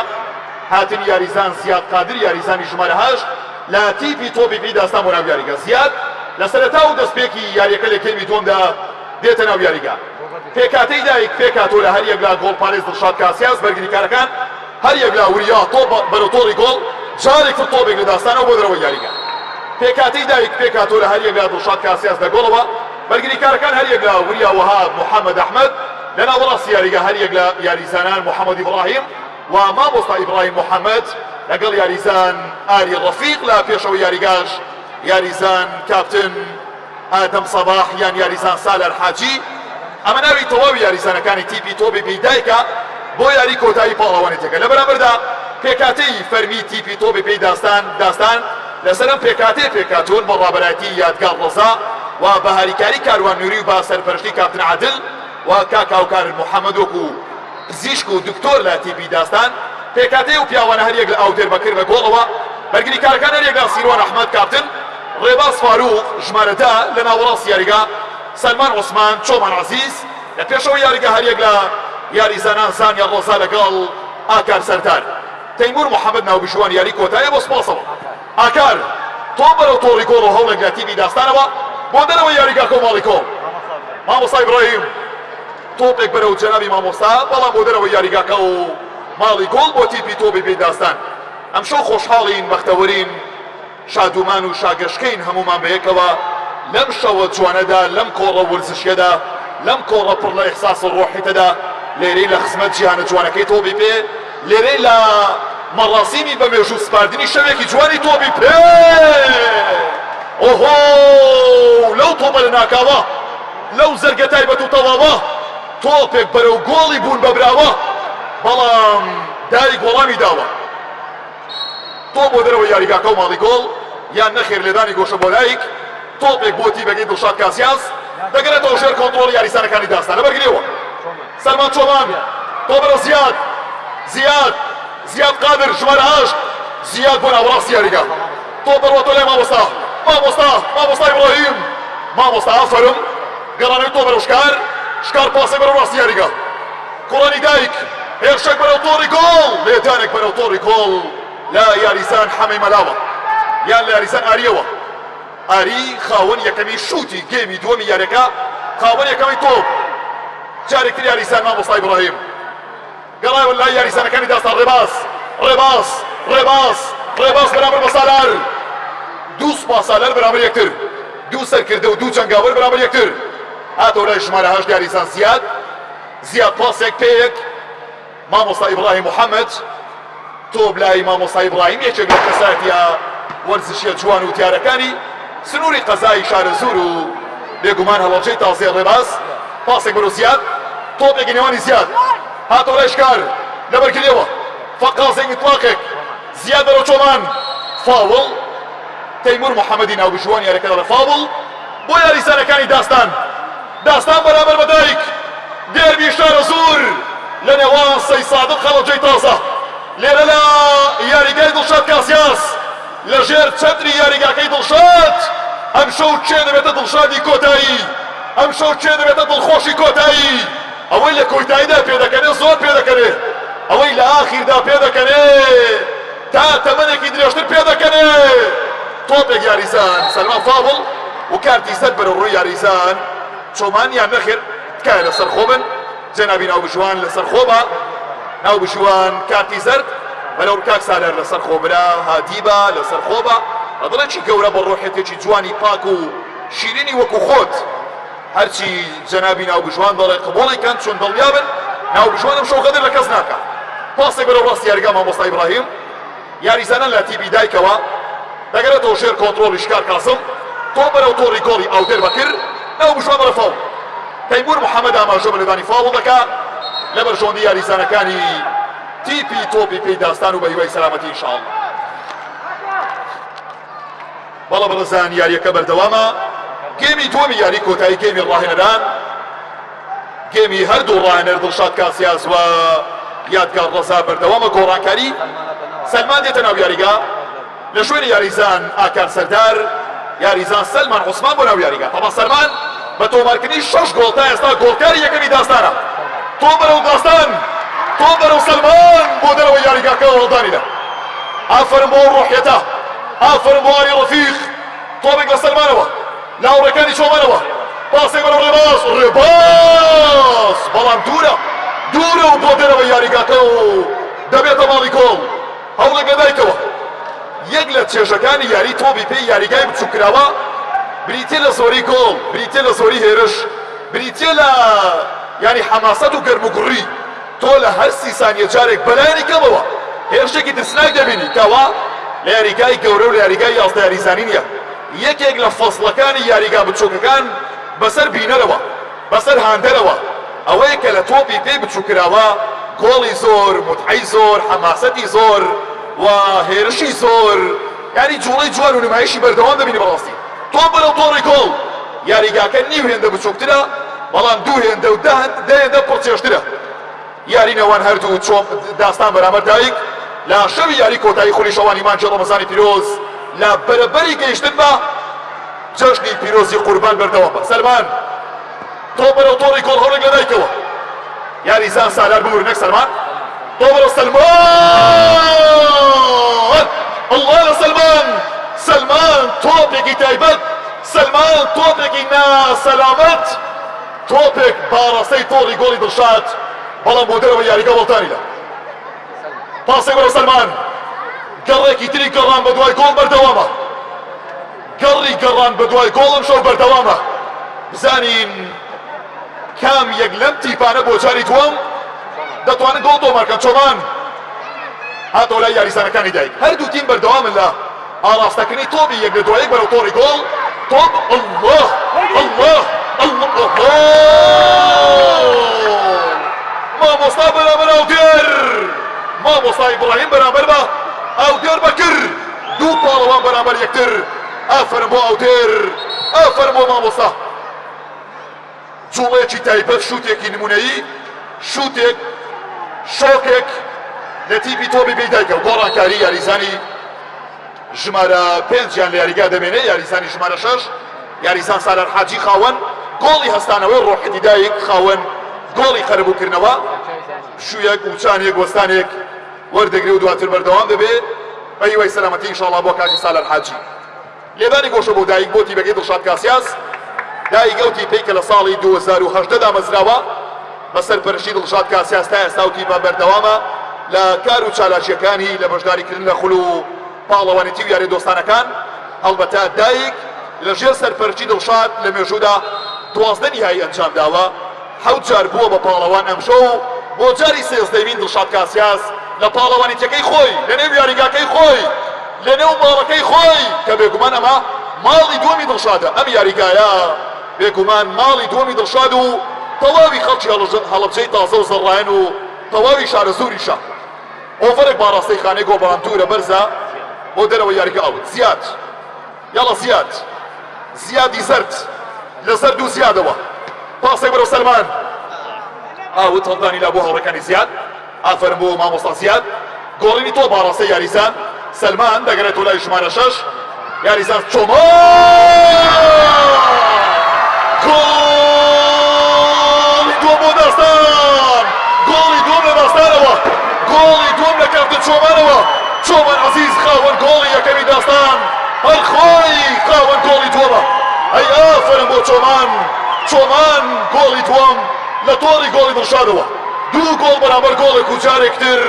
هاتن یاریزان زیاد قادر یاریزانی ژمارە 8 لە تیپی تۆپی پێی داستان بۆ ناو یاریگا زیاد لە سەرەتا و دەستپێکی یاریەکە لە کێمی دووەمدا دێتە ناو یاریگا پێکاتەی دایک پێکاتۆ لە هەر یەک لە گۆڵ پارێز دڵشاد کاسیاس بەرگریکارەکان هەر یەک لە وریا تۆپ بەرەو تۆڕی گۆڵ جارێک تر تۆپێک لە داستانەوە بۆ دەرەوەی یاریگا پێکاتەی دایک پێکاتۆ لە هەر یەک لە دڵشاد کاسیاس دەگۆڵەوە بەرگریکارەکان هەر یەک لە وریا وەهاب محەممەد ئەحمەد لە ناوەڕاستی یاریگا هەر یەک لە یاریزانان محەممەد ئیبراهیم و مامۆستا ئیبراهیم محەممەد لەگەڵ یاریزان ئاری ڕەفیق لە پێشەوە یاریگاش یاریزان کاپتن ئادەم سەباح یان یاریزان سالار حاجی ئەمە ناوی تەواوی یاریزانەکانی تیپی تۆپی پێی دایکە بۆ یاری کۆتایی پاڵەوانێتەکە لە بەرامبەردا پێکاتەی فەرمی تیپی تۆپی پێی داستان لەسەرم پێکاتۆن بە ڕابەرایەتی یادگار ڕەزا و بەهاریکاری کاروان نووری و بە سەرپەرشتی کاپتن عادل و کاکاوکار محەممەد وەکو پزیشک و دکتۆر لە تیپی داستان پێکاتەی و پیاوانە هەر یەک لە ئاودێر بەکرد بە گۆڵەوە بەرگریکارەکان هەر یەک لە سیروان ئەحمەد کاپتن ڕێباز فاروق ژمارە 10 لە ناوەڕاستی یاریگا سەلمان عوسمان چۆمان عەزیز لە پێشەوە یاریگا هەر یەک لە یاریزانان زانیا ڕۆزا لەگەڵ ئاکار سەردار تەیمور محەممەد ناوبیشوان یاری کۆتایە بۆ سپاسەوە ئاکار تۆ بەرەو تۆڕی گۆڵ و هەوڵێک لە تیپی داستانەوە بۆ دەرەوەی یاریگا کۆماڵی کۆڵ مامۆستا ئیبراهیم تۆپێک بەرەو جەنابی مامۆستا بەڵام بۆ دەرەوەی یاریگاکە و ماڵی گۆڵ بۆ تیپی تۆپی پێی داستان ئەم شەو خۆشحاڵین بەختەوەرین شادومان و شاگەشکەین هەمومان بەیەکەوە لەم شەوە جوانەدا لەم کۆڕە ورزشیەدا لەم کۆڕە پڕ لە ئیحساس و ڕۆحیتەدا لێرەی لە خزمەت جیهانە جوانەکەی تۆبی پێ لێرەی لە مەڕاسیمی بە مێژوو سپاردنی شەوێکی جوانی تۆبی پێ ئۆهۆ لەو تۆپە لە ناکاوە لەو زەرگە تایبەت و تەواوە تۆپێک بەرەو گۆڵی بوون بەبراوە بەڵام داری گۆڵامی داوە تۆ بۆ دەرەوە یاریگاکە و ماڵی گۆڵ یان نەخێر لێدانی گۆشە بۆ لایک تۆپێک بۆ تیبەکەی دڵشاد کاسیاس دەگەرێتەوە ژێر کۆنتڕۆڵ یاریسانەکانی داستانە بەرگریەوە سەلمان چۆمان تۆ بەرە زیاد قادر ژمارە 8 زیاد بۆ ناوەڕاستی یاریگا تۆ بەڕوە تۆ لای مامۆستا ئیبراهیم مامۆستا ئافەرم گەڕانەوەی تۆ بەرەو شکار پاسێک بەرەو ڕاستی یاریگا کوڕانی دایک هێرشێک بەرەو تۆڕی گۆڵ لێدانێک بەرەو تۆڕی گۆڵ لا یاریسان حەمەی مەلاوە یان لە یاریسان ئاریەوە ئاری خاوەن یەکەمی شوتی گێمی دووەمی یاریەکە خاوەن یەکەمی تۆپ جارێکتر یاریسان مامۆستا ئیبراهیم گەڕایەوە لای یاریسانەکانی داستان ڕێباز بەرامبەر بە سالار دوو سوپا سالار بەرامبەر یەکتر دوو سەرکردە و دوو جەنگاوەر بەرامبەر یەکتر هاتەوە لای ژمارە 8 یاریسان زیاد پاسێک پێیەک مامۆستا ئیبراهیم محەممەد تۆ بلای مامۆستا ئیبراهیم یەکێک لە کەساتیە وەرزشیە جوان و تیارەکانی سنووری قەزای شارە زور و بێگومان هەڵەبجەی تازیە ڕێباز پاسێک بەرەو زیاد تۆپێکی نێوانی زیاد هاتەوە لای شکار لەبەرگریەوە فەقازێک ئیتلاقێک زیاد بەرەو چۆمان فاوڵ تەیمور محەممەدی ناوبشوان یاریەکە لە فاوڵ بۆ یاریسانەکانی داستان بەرامبەر بە دایک دێربی شارە زور لە نێوان سەی سادق خەڵەبجەی تازە لێرە لە یاریگای دڵشاد کاسیاس لە ژێر چەتری یاریگاکەی دڵشاد ئەم شەو چێ دەبێتە دڵشادی کۆتایی ئەم شەو چێ دەبێتە دڵخۆشی کۆتایی ئەوەی لە کۆتاییدا پێدەکەنێ زۆر پێدەکەنێ ئەوەی لە ئاخیردا پێدەکەنێ تا تەمەنێکی درێژتر پێدەکەنێ تۆپێک یاریسان سەلمان فاوڵ و کارتی سەر بەرەو ڕووی یاریسان چۆمان یان نەخێر تکایە لەسەر خۆ بن جەنابی ناوبشوان لەسەر خۆبە ناوبشوان کارتی زەرد بەرەو کاک سالار لەسەر خۆ برا هاتیبە لەسەر خۆبە ئەدڵێکی گەورە بە ڕۆحێتێکی جوانی پاک و شیرینی وەکو خۆت هەرچی جەنابی ناوبشوان دەڵێ قبوڵی کەن چۆن دڵنیابن ناوبشوانم شەو غەدر لە کەس ناکە پاسێک بەرەو ڕاستی یاریگا مامۆستا ئیبراهیم یاریزانە لە تیبی دایکەوە دەگەرێتەوە ژێر کۆنتڕۆڵی شکار کاسم تۆ بەرەو تۆڕی گۆڵی ئاودێر بەکر ناوبشوان بەرە فاوڵ تەیمور محەممەد ئاماژە بە لەدانی فاوڵ دەکا لە بەرژۆندی یاریزانەکانی تیپی تۆپی پێی داستان و بە هیوای سەلامەتی ئینشاءڵڵا بەڵە بەڕێزان یاریەکە بەردەوامە گێمی دووەمی یاری کۆتایی گێمی ڕاهێنەران گێمی هەردوو ڕاهێنەر دڵشاد کاسیاس و یادگار ڕەزا بەردەوامە گۆڕانکاری سەلمان دێتە ناو یاریگا لە شوێنی یاریزان ئاکار سەردار یاریزان سەلمان عوسمان بۆ ناو یاریگا تەمە سەلمان بە تۆمارکردنی 6 گۆڵ تا ئێستا گۆڵکاری یەکەمی داستانە تۆ بەرەو داستان تۆ بەرەو سەلمان بۆ دەرەوە یاریگاکەەوە هەڵدانیدە ئافەرم بۆ ڕۆحیەتە ئافەرم بۆ ئاری ڕەفیق تۆپێک لە سەلمانەوە لاوڕەکانی چۆمانەوە پاسێک بەرەو ڕێباز بەڵام دوورە و بۆ دەرەوە یاریگاکە و دەبێتە ماڵی گۆڵ هەوڵێک لەدایکەوە یەک لە چێژەکانی یاری تۆبی پێی یاریگای بچووکراوە بریتێ لە زۆری گۆڵ بریتێ لە زۆری هێرش بریتێ لە ینی حەماسەت و گەرموگوڕی تۆ لە هەر 30 سانیە جارێک بەلایانی کەمەوە هێرشێکی ترسناک دەبینی کەوا لە یاریگای گەورە و لە یاریگای 11 یاریزانی نییە یەکێک لە فەسڵەکانی یاریگا بچووکەکان بەسەر بینەرەوە بەسەر هاندەرەوە ئەوەیە کە لە تۆپی پێی بچووکراوە گۆڵی زۆر متعەی زۆر حەماسەتی زۆر و هێرشی زۆر یانی جوڵەی جوان و نمایشی بەردەوام دەبینی بەڕاستی تۆ بەرەو تۆڕی گۆڵ یاریگاکە نیو هێندە بچووکترە بەڵام دوو هێندە و ده هێندە پڕچێشترە یاری نێوان هەردوو چۆم داستان بەرامبەر دایک لە شەوی یاری کۆتایی خولی شەوانی مانجی ڕەمەزانی پیرۆز لە بەرەبەری گەیشتن بە جەژنی پیرۆزی قوربان بەردەوام بە سەلمان تۆ بەرەو تۆڕی گۆڵ هەوڵێک لەدایکەوە یاریزان سالار بوور نەک سەلمان تۆ بەرەو سەلمان الله لە سەلمان تۆپێکی تایبەت سەلمان تۆپێکی ناسەلامەت تۆپێک باڕەسەی تۆڕی گۆڵی دڵشاد بەڵام بۆ دەرەوە یاریگە وەڵتانیدا پاسێک بەرەو سەلمان گەڕێکی تری گەڕان بە دوای گۆڵ بەردەوامە، گەڕی گەڕان بە دوای گۆڵم شەو بەردەوامە. بزانین کام یەک لەم تیپانە بۆ جاری دووەم دەتوانن گۆڵ تۆمارکەن. چۆمان هاتەوە لای یاریزانەکانی دایک، هەردوو تیم بەردەوامن لە ئاراستەکردنی تۆپی یەک لە دوای یەک بەرەو تۆڕی گۆڵ. تۆپ الله الله الله مامۆستا بەرامبەر ئاودێر، مامۆستا ئیبراهیم بەرامبەر بە ئاودێر بەکر، دوو پاڵەوان بەرامبەر یەکتر. ئافەرم بۆ ئاودێر، ئافەرم بۆ مامۆستا. جوڵێکی تایبەت، شوتێکی نمونەیی، شوتێک شۆکێک لە تیپی تۆپی پێدایکە. گۆڕانکاری یاریزانی ژمارە 5 یان لە یاریگا دەمێنێ، یاریزانی ژمارە 6 یاریزان سالار حاجی خاوەن گۆڵی هەستانەوەی ڕۆحەتی دایک، خاوەن گۆڵی قەرەبووکردنەوە. شوویەک وچانێک وەستانێک وەردەگرێ و دواتر بەردەوام دەبێ بە هیوای سەلامەتی ئینشاڵڵا بۆ کاکی سالار حاجی. لێدانی گۆشە بۆ دایک بۆ تیپەکەی دڵشاد کاسیاس. دایک ئەو تیپەی کە لە ساڵی 2018 دا مەزراوە بەسەر پەرشتی دڵشاد کاسیاس تا ئێستا و تیپە بەردەوامە لە کار و چالاکیەکانی لە بەشداریکردن لە خول و پاڵەوانێتی و یاری دۆستانەکان. هەڵبەتە دایک لەژێر سەرپەرچی دڵشاد لە مێژوودا 12 نیهایی ئەنجام داوە، 7 جار بووە بە پاڵەوان ئەمشەو و بۆ جاری سێزدەمین دڵشاد کاسیاس لە پاڵەوانیتەکەی خۆی لە نێو یاریگاکەی خۆی لە نێو ماڵەکەی خۆی کە بێگومان ئەمە ماڵی دووەمی دڵشادە. ئەم یاریگایە بێگومان ماڵی دووەمی دڵشاد و تەواوی خەڵکی هەڵەبجەی تازە و زەڕایەن و تەواوی شارە زوریشە. ئۆڤەرێک باڕاستەی خانەی گۆبەڵام توورە بەرزە بۆ دەرەوە یاریگا ئاوت. زیاد یاڵە زیاد، زیادی زەرد لە زەرد و زیادەوە. پاسێک بەرەو سەلمان ئاوت هەڵدانی لا بۆ هەوڕەکانی زیاد. ئافەرم بۆ مامۆستا زیاد. گۆڵینی تۆ باڕاستەی یاریزان سەلمان دەگەرێتەوە لای ژمارە 6 یاریزان چۆمان گۆڵی دووەم بۆ داستان، گۆڵی دووەم لە داستانەوە، گۆڵی دووەم لە کارتە چۆمانەوە. چۆمان عەزیز خاوەن گۆڵی یەکەمی داستان، هەر خۆی خاوەن گۆڵی دووەمە. ئەی ئافەرم بۆ چۆمان، چۆمان گۆڵی دووەم لە تۆڕی گۆڵی دڵشادەوە. دوو گۆڵ بەرامبەر گۆڵێک و جارێکتر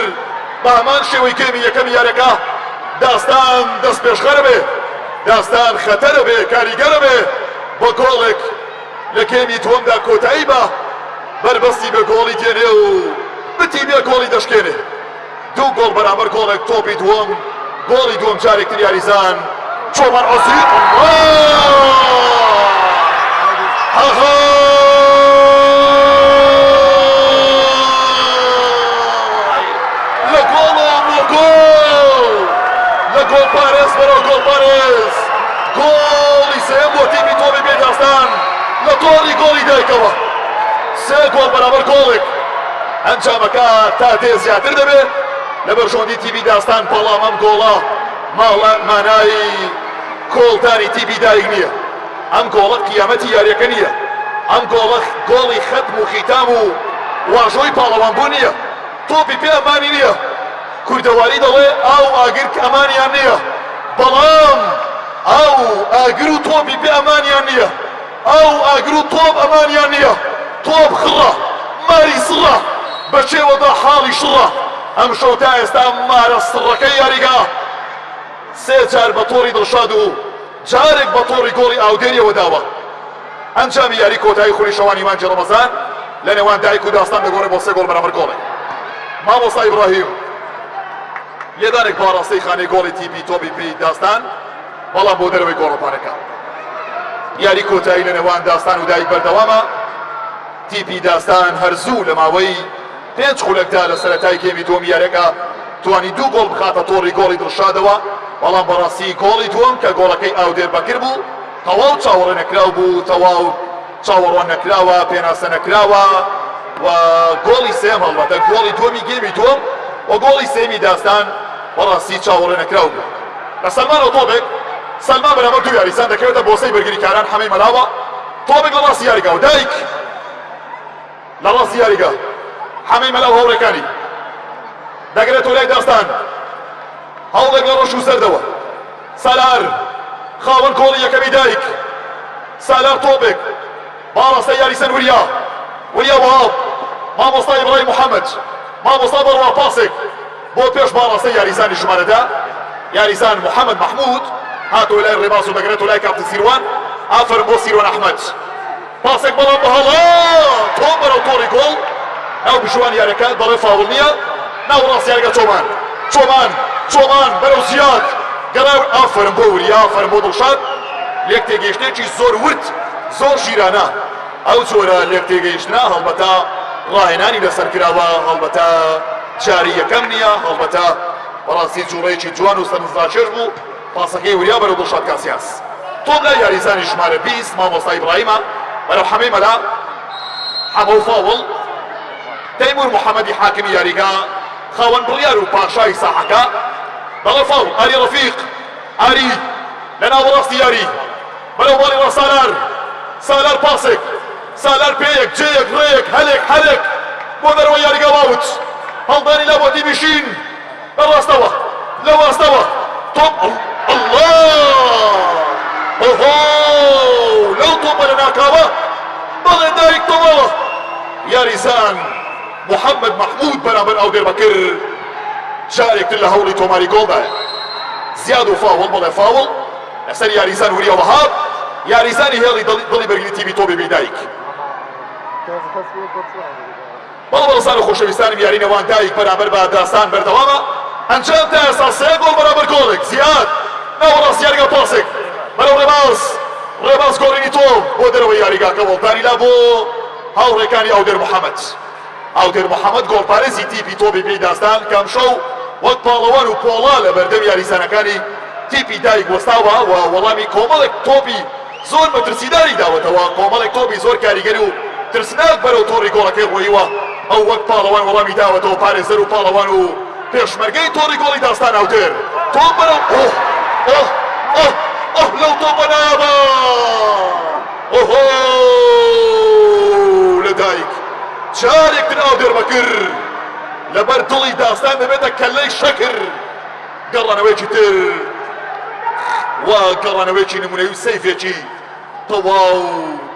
بە هەمان شێوەی گەیمی یەکەمی یاریەکە. داستان دەست پێشخەرە بێ، داستان خەتەرە بێ، کاریگەرە بێ بۆ گۆڵێک لە گەیمی دووەمدا کۆتایی بە بەربەستی بە گۆڵی دێنێ و بتی بێ گۆڵی دەشکێنێ. دوو گۆڵ بەرامبەر گۆڵێک تۆپی دووەم، گۆڵی دووەم جارێکتر یاریزان چۆمان عەزیز لە گۆڵم لە گۆڵ لە گۆڵ پارێز بەرەو گۆڵ پارێز. گۆڵی سێم بۆ تیمی تۆپی پێداستان لە تۆڕی گۆڵی دایکەوە. سێ گۆڵ بەرامبەر گۆڵێک. ئەنجامەکە تا دێ زیاتر دەبێت لە بەرژۆندی تیمی داستان. بەڵام ئەم گۆڵە مانای کۆڵدانی تیمی دایک نییە. ئەم گۆڵە قیامەتی یاریەکە نییە. ئەم گۆڵە گۆڵی ختم و خیتام و واژۆی پاڵەوانبوو نییە. تۆپی پێ ئەمانی نییە. کوردەواری دەڵێ ئاو ئاگر ئەمانیان نییە، بەڵام ئاو ئاگر و تۆپی پێ ئەمانیان نییە. ئاو ئاگر و تۆپ ئەمانیان نییە. تۆپ خڕە، ماری سڕە، بەچێوەدا حاڵی شڕە. ئەم شەو تا ئێستا مارە سڕەکەی یاریگا سێ جار بە تۆڕی دڵشاد و جارێک بە تۆڕی گۆڵی ئاودێریەوە داوە. ئەنجامی یاری کۆتایی خولی شەوانی مانجی ڕەمەزان لە نێوان دایک و داستان دەگۆڕێ بۆ سێ گۆڵ بەرامبەر گۆڵێک. مامۆستا ئیبراهیم لێدانێک باڕاستەی خانەی گۆڵی تیپی تۆپی پێی داستان، بەڵام بۆ دەرەوەی گۆڕەپانەکە. یاری کۆتایی لە نێوان داستان و دایک بەردەوامە. تیپی داستان هەرزوو لە ماوەی 5 خولەکدا لە سەرەتای گەیمی دووەم یاریەکە توانی دوو گۆڵ بخاتە تۆڕی گۆڵی دڵشادەوە. بەڵام بەڕاستی گۆڵی دووەم کە گۆڵەکەی ئاودێر بەکر بوو تەواو چاوەڕێ نەکراو بوو، تەواو چاوەڕوان نەکراوە، پێناسە نەکراوە. و گۆڵی سێم هەڵبەتە گۆڵی دووەمی گەیمی دووەم و گۆڵی سێمی داستان بەڕاستی چاوەڕێ نەکراو بوو. لە سەلمانەوە تۆپێک، سەلمان بەرامبەر دوو یاریزان دەکەوێتە بۆسەی بەرگریکاران حەمەی مەلاوە. تۆپێک لە ڕاستی یاریگا و دایک لە ڕاستی یاریگا حەمەی مەلاو هەوڕەکانی دەگرێتەوە لای داستان. هەوڵێک لە ڕۆژ و سەردەوە. سالار خاوەن گۆڵی یەکەمی دایک. سالار تۆپێک باڕاستەی یاریسەن وریا وهاب. مامۆستا ئیبراهیم محەممەد، مامۆستا بەڕوا پاسێک بۆ پێش باڕاستەی یاریزانی ژمارەدا. یاریزان محمد محمود هاتو لای ڕێباز و دەگرێت و لای کاپتن سیروان ئافرن بۆ سیروان ئەحمەد پاسێک بەڵام بەهەڵا تۆ بەرەو تۆڕی گۆڵ ناو بژوان یارەکە دەڵێ فاوڵ نییە ناو ڕاست یارگە چۆمان بەرەو زیاد گەڕاو ئافرن بۆ وریا ئافرن بۆ دڵشاد لێک تێگەیشتێکی زۆر ورد زۆر ژیرانە ئەو جۆرە لێک تێگەیشتنە هەڵبەتە ڕاهێنانی لەسەر کراوە هەڵبەتە جاری یەکەم نییە هەڵبەتە بەڕاستی جوڵەیەکی جوان و سەرنجڕاکێش بوو پاسەکەی وریا بەرەو دڵشاد کاسیاس تۆم لای یاریزانی ژمارە 20 مامۆستا ئیبراهیمە بەرەو حەمەی مەلا حەمە و فاوڵ تەیمور محەممەدی حاکمی یاریگا خاوەن بڕیار و پاشای ساحەکە بەڵێ فاوڵ ئاری ڕەفیق ئاری لە ناوەڕاستی یاری بەرەو باڵی ڕا سالار پاسێک سالار پێیەک جێیەک ڕێیەک هەلێک بۆ دەرەوە یاریگا واوت هەڵدانی لا بۆ دیبیشین بەڕاستەوە لە واستەوە تۆپ ئۆهۆ لەو تۆپە لە ناکاوە بەڵێ دایک تۆمەوە یاریزان محەممەد محمود بەرامبەر ئەو دێربەکرد جارێکتر لە هەوڵی تۆماری گۆڵدایە زیاد و فاوڵ بڵێ فاوڵ لەسەر یاریزان وریە وەهاب یاریزانی هێڵی دڵی بەرگری تیمی تۆ بێ دایک بەڵێ بەڕێزان و خۆشەویستانم یاری نێوان دایک بەرامبەر بە داستان بەردەوامە ئەنجام تا ئێستا سێ گۆڵ بەرامبەر گۆڵێک زیاد ناوەڕاست یاریگا پاسێک بەرەو ڕێباز گۆڵینی تۆ بۆ دەرەوەی یاریگاکە وەڵدانی لا بۆ هاوڕێکانی ئەودێر محەممەد گۆڵپارێزی تیپی تۆ بێ داستان کەم شەو وەک پاڵەوان و پۆڵا لە بەردەم یاریزانەکانی تیپی دایک وەستاوە و وەڵامی کۆمەڵێک تۆپی زۆر مەترسیداری داوەتەوە کۆمەڵێک تۆپی زۆر کاریگەری و ترسناک بەرەو تۆڕی گۆڵەکەی ڕۆیوە ئەو وەک پاڵەوان وەڵامی داوەتەوە پارێزەر و پاڵەوان و پێشمەرگەی تۆڕی گۆڵی داستان ئەودێر تۆ بەرەو لەو تۆپە نابە ئۆهۆ لە دایک جارێکتر ئەودێر بەکرد لەبەر دڵی داستان دەبێتە کەلەی شەکر گەڕانەوەیکی تر و گەڕانەوەیکی نمونەوی و سەیفێکی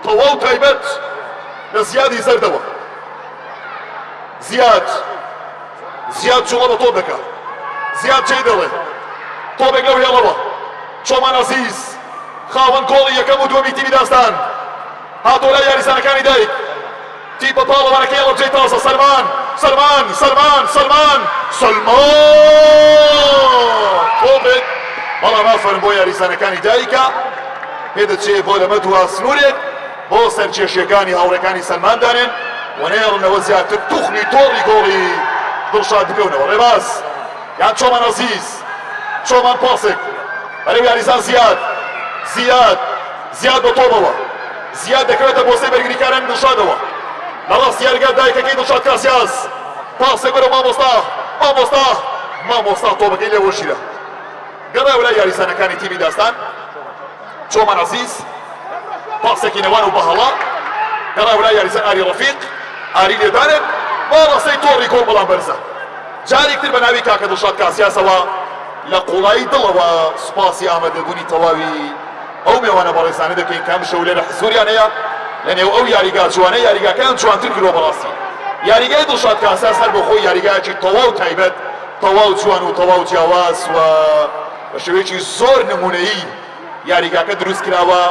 تەواو تایبەت لە زیادی زەردەوە زیاد جوڵە بە تۆ دەکات زیاد چێ دەڵێ تۆپێک لەو هێڵەوە چۆمان عەزیز خاوەن گۆڵی یەکەم و دووەمی تیمی داستان هاتۆ لای یاریزانەکانی دایک تیپە پاڵەوانەکەی ئەڵە بجێ تازە سەلمان تۆپێک بەڵام ئافەرن بۆ یاریزانەکانی دایکە پێدەچێ بۆ لەمە دووە سنوورێک بۆ سەرکێشیەکانی هاوڕێکانی سەلمان دانێن و نێڕنەوە زیاتر توخمی تۆڕی گۆڵی دڵشاد بکەونەوە ڕێباز یان چۆمان عەزیز چۆمان پاسێک بەرەو یاریزان زیاد بە تۆپەوە زیاد دەکەوێتە بۆستەی بەرگریکاران دڵشادەوە لە ڕاست یاریگا دایکەکەی دڵشاد کاسیاس پاسێک بەرەو مامۆستا تۆپەکەی لێ وەشیرە گەڕاو لای یاریزانەکانی تیمی داستان چۆمان عەزیز پاسێکی نەوان و بەهەڵا گەڕاو لای یاریزان ئاری ڕەفیق ئاری لێدانێت با ڕاستەی تۆڕی گۆڵ بەڵام بەرزە جارێکتر بە ناوی کاکە دڵشاد کاسیاسەوە لە قوڵایی دڵەوە سوپاسی ئامادەبوونی تەواوی ئەو میوانە بەڕێزانە دەکەین کام شەو لێرە حزوریان هەیە لە نێو ئەو یاریگا جوانە یاریگاکەیان جوانتر کردەوە بەڕاستی یاریگای دڵشاد کاسیاس هەر بۆ خۆی یاریگایەکی تەواو تایبەت تەواو جوان و تەواو جیاواز و بە شێوەیەکی زۆر نمونەیی یاریگاکە دروست کراوە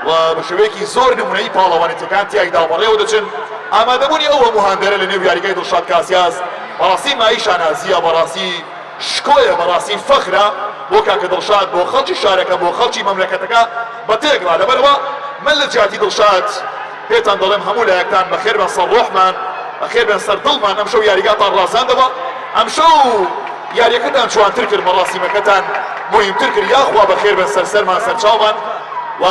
و بە شێوەیەکی زۆر نمونەیی پاڵەوانێتەکان تیایدا بەڕێوە دەچن ئامادەبوونی ئەو هەموو هەندێرە لە نێو یاریگای دڵشاد کاسیاس بەڕاستی مای شانازیە بەڕاستی شکۆیە بەڕاستی فەخرە بۆ کاکە دڵشاد بۆ خەڵکی شارەکە بۆ خەڵکی مەملەکەتەکە بەتێکڕا لەبەرەوە من لە جیاتی دڵشاد پێتان دەڵێم هەموو لایەکتان بەخێر بن سەر ڕۆحمان بەخێر بن سەر دڵمان ئەم شەو یاریگاتان ڕازاندەوە ئەم شەو یاریەکەتان جوانتر کرد مەڕاستیمەکەتان مهمتر کرد یاخوا بەخێر بن سەر سەرمان سەر چاومان و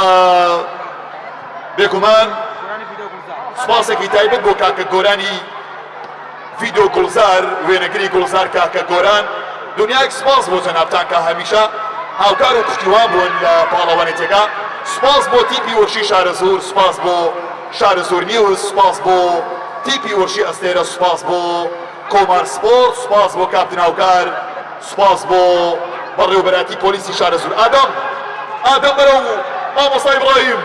بێگومان سپاسێکی تایبەت بۆ کاکە گۆرانی ڤیدۆ گوڵزار وێنەگری گوڵزار کاکە گۆران دنیایەک سپاس بۆ جەنابتان کە هەمیشە هاوکار و پشتیوان بوون لە پاڵەوانێتێکە سپاس بۆ تیپی وەرشی شارە زۆر سپاس بۆ شارە زۆر نیوز سپاس بۆ تیپی وەرشی ئەستێرە سپاس بۆ کۆمار سپۆرت سپاس بۆ کاپتن هاوکار سپاس بۆ بەڕێوەبەراتی پۆلیسی شارە زۆر ئادەم بەرەو مامۆستا ئیبراهیم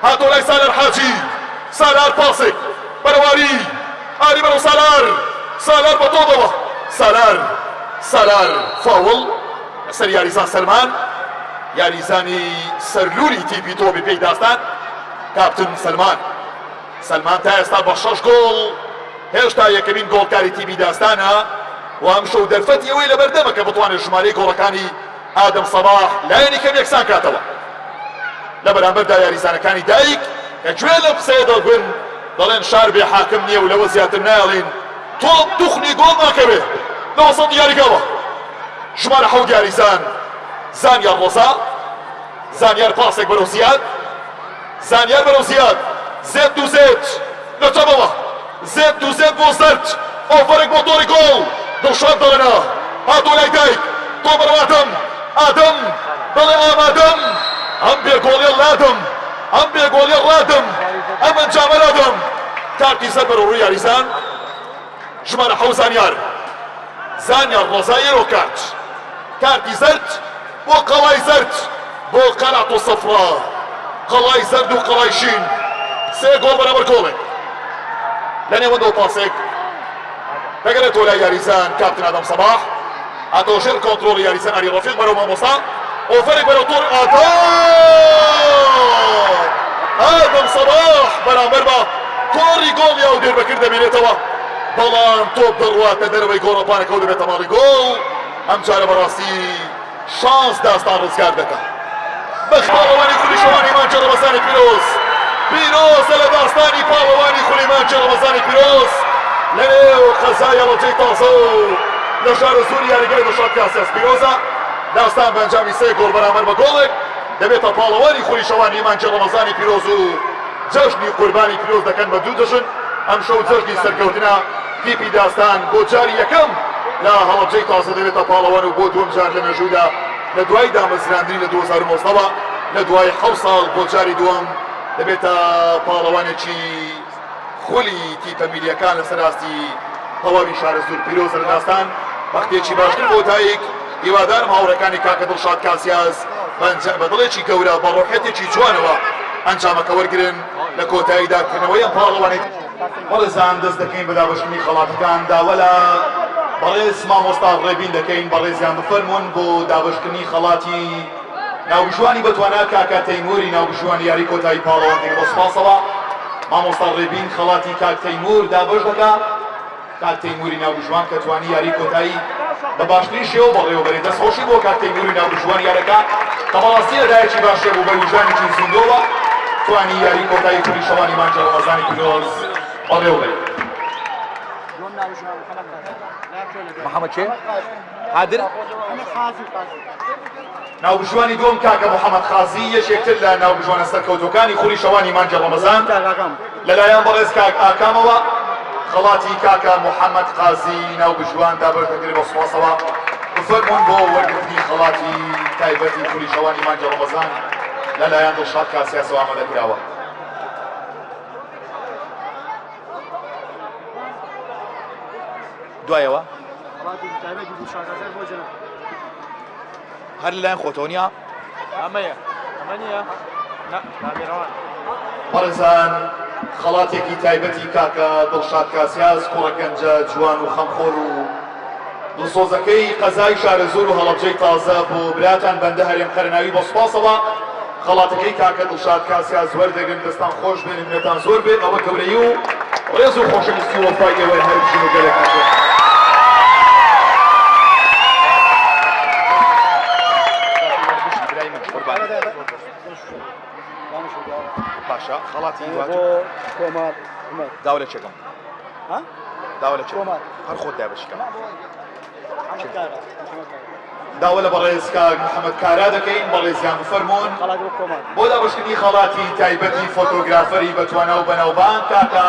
هاتۆ لای سالار حاجی سالار پاسێک بەرەواری ئاری بەرەو سالار بە تۆپەوە سالار فاوڵ لەسەر یاریزان سەرمان، یاریزانی سەرلووری تیپی تۆپی پێی داستان کاپتن سەلمان تا ئێستا بە 6 گۆڵ هێشتا یەکەمین گۆڵکاری تیپی داستانە و ئەم شەو دەرفەتی ئەوەی لە بەردەمە کە بتوانێت ژمارەی گۆڵەکانی ئادەم سەباح لایەنی کەم یەکسان کاتەوە لە بەرامبەردا یاریزانەکانی دایک کە گوێ لە قسەیە دەڵگون دەڵێن شار بێ حاکم نییە و لەوە زیاتر نایڵین تۆپ دوخنی گۆڵ ناکەوێ لەوەسەد یاریگەوە ژمارە 7 یاریزان زانیار ڕۆزا زانیار پاسێک بەرەو زیاد زانیار بەرەو زیاد زێت و زێت لە چەمەوە زێت و زێت بۆ زەرد ئۆفەرێک بۆ تۆری گۆڵ دڵشاد دەڵێنە هاتۆ لای دایک تۆ بەرەو ئادەم دەڵێ ئامادەم ئەم بێگۆڵیە لادم ئەم بێگۆڵیە ڕادم ئەم ئەنجامە لادم کارتی زەرد بەرەو ڕووی یاریزان ژمارە 7 زانیار ڕۆزا ئێرۆ کارتی زەرد بۆ قەڵای زەرد بۆ قەلات و سەفرا قەڵای زەرد و قەڵای شین 3 گۆڵ بەرامبەر گۆڵێک لە نێوەندەوە پاسێک دەگەرێتەوە لای یاریزان کاپتن ئادەم سەباح ئاتۆژێر کۆنتڕۆڵی یاریزان عەلی ڕەفیق بەرەو مامۆستا ئۆفەرێک بەرەو تۆڕ ئادەم سەباح بەرامبەر بە تۆڕی گۆڵ یا و دێربەکرد دەبێنێتەوە بەڵام تۆپ دەڕواتە دەرەوەی گۆڵەپانەکە و دەبێتە ماڵی گۆڵ ئەم جارە بەڕاستی شانس داستان ڕزگار دەکات بەخ پاڵەوانی خولی شەوانی مانچە ڕەمەزانی پیرۆزە لە داستانی پاڵەوانی خولی مانچە ڕەمەزانی پیرۆز لەنێو قەزای هەڵەجەی تازە و لە شارە زوری یاریگای دڵشاد کاسیاس پیرۆزە داستان بە ئەنجامی 3 گۆڵ بەرامبەر بە گۆڵێک دەبێتە پاڵەوانی خولی شەوانی مانچە ڕەمەزانی پیرۆز و جەژنی قوربانی پیرۆز دەکەن بە 2 جەژن ئەم شەو جەژنی سەرکەوتنە تیپی داستان بۆ جاری یەکەم لە هەڵەبجەی تازە دەبێتە پاڵەوان و بۆ دووەم جار لە مێژوودا لە دوای دامەزراندنی لە 2009 لە دوای 7 ساڵ بۆ جاری دووەم دەبێتە پاڵەوانێکی خولی تیپە میلیەکان لەسەر راستی تەواوی شارە زوور پیرۆزە لە داستان وەختێکی باشتر بۆ تایک هیوادارم هاوڕەکانی کاکە دڵشاد کاسیاس بە دڵێکی گەورە بە ڕۆحێتێکی جوانەوە ئەنجامەکە وەرگرن لە کۆتاییداکردنەوەی ئەم پاڵەوانی بەڵێزان دەست دەکەین بە دابەشکردنی خەڵاتەکان داوە لە بەڕێز مامۆستا ڕێبین دەکەین بەڕێزیان بفەرمونون بۆ دابەشکردنی خەڵاتی ناوبژوانی بەتوانە کاکە تەیموری ناوبژوانی یاری کۆتایی پاڵەوانێک بە سپاسەوە مامۆستا ڕێبین خەڵاتی کاک تەیمور دابەش دەکات کاک تەیموری ناوبژوان کە توانی یاری کۆتایی بە باشترین شێوە بەڕێوەبەرێت دەستخۆشی بۆ کاک تەیموری ناوبژوان یارەکە کە بەڕاستی لەدایەکی باشێ بوو بە وجدانێکی زیندۆوە توانی یاری کۆتایی خولی شەوانی مانچە ڕەمەزانی پیرۆز بەڕێوەبەرێت محەممەد چێ؟ قادر؟ ناوبژوانی دووەم کاکە محەممەد خازی یەکێکتر لە ناوبژوانە سەرکەوتوەکانی خولی شەوانی مانچە ڕەمەزان لەلایەن بەڕێز کاک ئاکامەوە خەڵاتی کاکە محەممەد قازی ناوبژوان دابەش دەکرێت بە سوپاسەوە بفەرمونون بۆ وەرگرتنی خەڵاتی تایبەتی خولی شەوانی مانچە ڕەمەزان لەلایەن دڵشاد کاسیاسەوە ئامادەکراوە دوایەوە هەر لەلایەن خۆتەوە نییە؟ ئەمەیە ئەمە نییە بەڕێزان خەڵاتێکی تایبەتی کاکە دڵشاد کاسیاس کوڕەکەنجە جوان و خەمخۆر و دڵسۆزەکەی قەزای شارە زۆر و هەڵەبجەی تازە بۆ براتان بەندە هەرێم قەرناوی بۆ سوپاسەوە خەڵاتەکەی کاکە دڵشاد کاسیاس وەردەگرن دەستان خۆش بێن منێتان زۆر بێت ئەوە گەورەی و ڕێز و خۆشەویستی و وەفای ئێوەی هەر بژین و گەلێک باشە خەڵاتی کۆمار داوا لە چێکم داوا لە چێ هەر خۆت دابشکە داوا لە بەڕێز کاک محەممەد کارا دەکەین بەڕێزیان بفەرمونون بۆ دابشکردنی خەڵاتی تایبەتی فۆتۆگرافەری بەتوانە و بەناوبان کاکە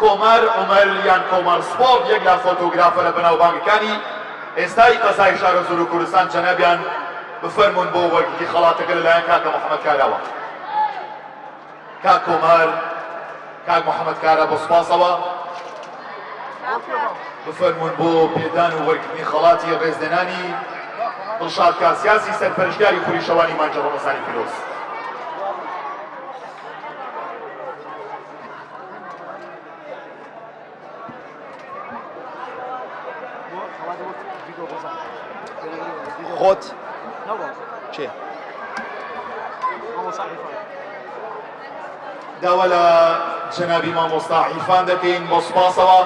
کۆمار عومەر یان کۆمار سپۆرت یەک لە فۆتۆگرافەرە بەناوبانگەکانی ئێستای قەزای شارە زۆر و کوردستان جەنابیان بفەرمونون بۆ وەرگرتنی خەڵاتەکە لەلایەن کاکە محەممەد کاراوە کاک کۆمار کاک محەممەد کارا بۆ سوپاسەوە بفەرمونون بۆ پێدان و وەرگرتنی خەڵاتی ڕێزدەنانی دڵشاد کاسیاسی سەرپەرشتیاری خولی شەوانی مانچە ڕەمەزانی پیرۆز خۆت چێ داوا لە جەنابی مامۆستا عیرفان دەکەین بۆ سوپاسەوە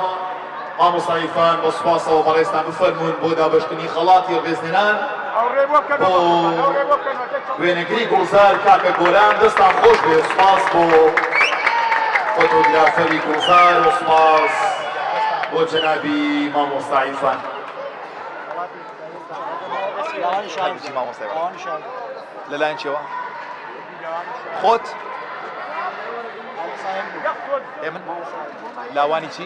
مامۆستا عیرفان بۆ سوپاسەوە بەڕێستان بفەرمونون بۆ دابەشکردنی خەڵاتی ڕێزلێنان بۆ وێنەگری گوڵزار کاکە گۆران دەستان خۆش بێ سوپاس بۆ فۆتۆگرافەری گوڵزار و سوپاس بۆ جەنابی مامۆستا عیرفان لەلایەن چێوە خۆت من لاوانی چی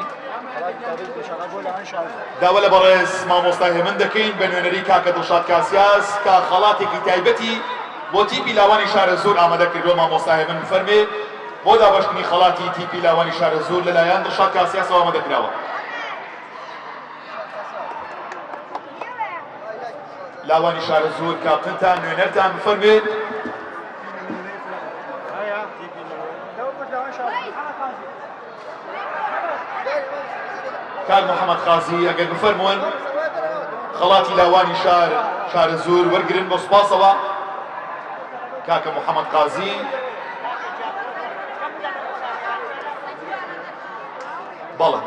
داوا لە بەڕێز مامۆستا هێمن دەکەین بە نوێنەری کاکە دڵشاد کاسیاس کە خەڵاتێکی تایبەتی بۆ تیپی لاوانی شارە زۆر ئامادە کردووە مامۆستا هێمن بفەرمێ بۆ دابەشکردنی خەڵاتی تیپی لاوانی شارە زۆر لەلایەن دڵشاد کاسیاسەوە ئامادە کراوە لاوانی شارە زۆر کاپتنتان نوێنەرتان بفەرمێ کاک محەممەد خازی ئەگەر بفەرمونون خەڵاتی لاوانی شارە زۆر وەرگرن بۆ سوپاسەوە کاکە محەممەد قازی بەڵێ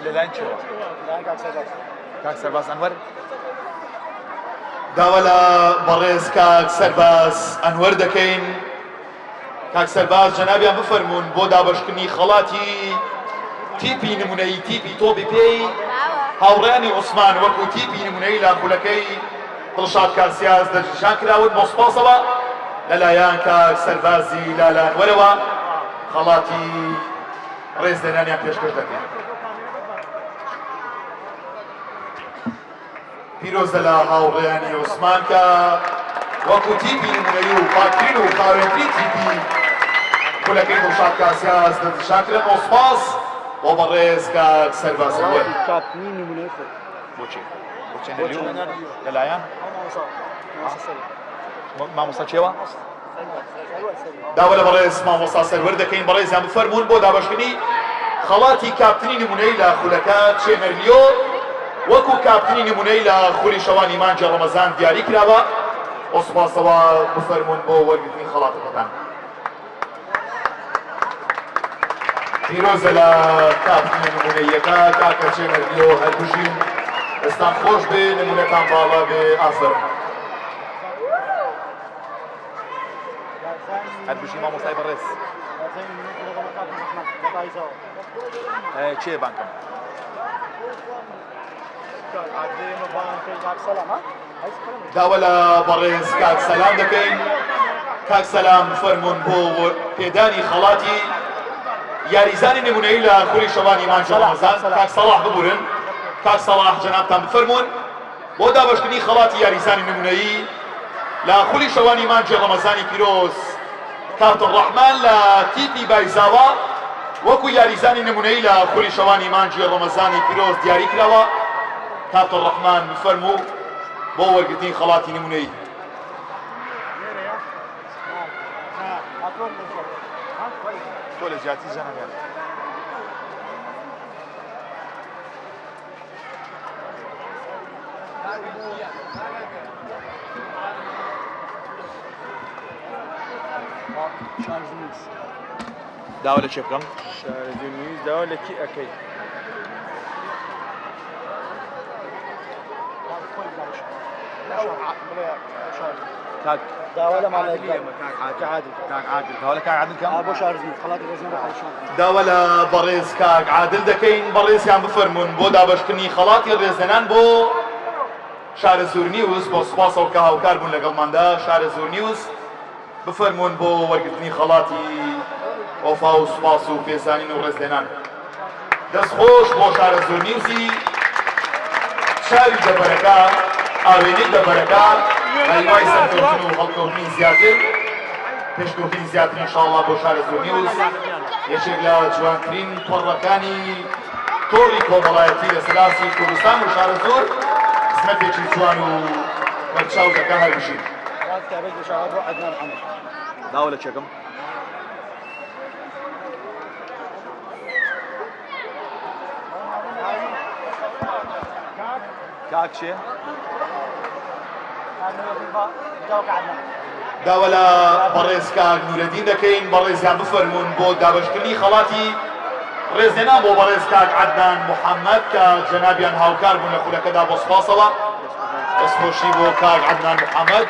لەلایەن چێوە کاک سەرباز ئەنوەر داوا لە بەڕێز کاک سەرباز ئەنوەر دەکەین کاک سەرباز جەنابیان بفەرمونون بۆ دابەشکردنی خەڵاتی تیپی نمونەی تیپی تۆپی پێی هاوڕێنی عوسمان وەکو تیپی نمونەی لە خولەکەی دڵشاد کاسیاس دەرجیشان کراون بۆ سوپاسەوە لەلایەن کاک سەربازی لالانوەرەوە خەڵاتی ڕێزلێنانیان پێشکەش دەکەین پیرۆزە لە هاوڕێیانی عوسمان کە وەکو تیپی نمونەی و پاکترین و خاوێنترین تیپی خولەکەی دڵشاد کاسیاس دەرجیشان کرێن بۆ سوپاس بۆ بەڕێز کاک سەرباز ئەنوەر بۆچی لەلایەن مامۆستا چێوە داوا لە بەڕێز مامۆستا سەروەر دەکەین بەڕێزیان بفەرمونون بۆ دابەشکردنی خەڵاتی کاپتنی نمونەی لە خولەکە چێمەرلیۆ وەکو کاپتنی نمونەی لە خولی شەوانی مانجی ڕەمەزان دیاری کراوە بۆ سوپاسەوە بفەرمونون بۆ وەرگرتنی خەڵاتەکەتان پیرۆزە لە کاپتنی نمونەیەکە کاکە چێمەرلیۆ هەربژین دەستان خۆش بێ نمونەتان باڵا بێ ئافەر هەربژی مامۆستای بەڕێز چێ بانکەم داوا لە بەڕێز کاک سەلام دەکەین کاک سەلام فەرمونون بۆ پێدانی خەڵاتی یاریزانی نمونەی لە خولی شەوانی مانجی ڕەمەزان کاک سەڵاح ببورن کاک سەڵاح جەنابتان بفەرمونون بۆ دابەشکردنی خەڵاتی یاریزانی نمونەیی لە خولی شەوانی مانجی ڕەمەزانی پیرۆز کاپتن ڕەحمان لە تیپی بایزاوە وەکو یاریزانی نمونەی لە خولی شەوانی مانجی ڕەمەزانی پیرۆز دیاری کراوە کاپتن ڕەحمان بفەرموو بۆ وەرگرتنی خەڵاتی نمونەیی تۆ لە زیاتی زەنەکان داوا لە چێ بکەم داوا لە کی ئەەکەی کاک داوا لە ماڵەکە داوا لە کاک عادل کەم بۆ شارزمی خەڵاتی ڕێزنەوە پەیشان داوا لە بەڕێز کاک عادل دەکەین بەڕێزیان بفەرمونون بۆ دابەشکردنی خەڵاتی ڕێزلێنان بۆ شارە زۆر نیوز بۆ سوپاسەوە کە هاوکار بوون لەگەڵماندا شارە زۆر نیوز بفەرمونون بۆ وەرگرتنی خەڵاتی وەفا و سوپاس و پێزانین و ڕێزلێنان دەستخۆش بۆ شارە زۆر نیوزی شاری دەبەرەکە ئاوێنەی دەبەرەکە ڕێنمای سەرکەوتن و هەڵکەوتنی زیاتر پێشکەوتنی زیاتر ئینشاءڵڵا بۆ شارە زۆر نیوز یەکێک لە جوانترین تۆڕەکانی تۆڕی کۆمەڵایەتی لە سەلاسی کوردستان و شارە زۆر قسمەتێکی جوان و بەرچاو دەکا هەربژین داوا لە چێکم كاكشي داوە لە بەڕێز کاک نورەدین دەکەین بەڕێزیان بفەرمونون بۆ دابەشکردنی خەڵاتی ڕێزێنان بۆ بەڕێز کاک عەدنان محەممەد کە جەنابیان هاوکار بوون لە خولەکەدا بۆ سپاسەوە دەستخۆشی بۆ کاک عەدنان محەممەد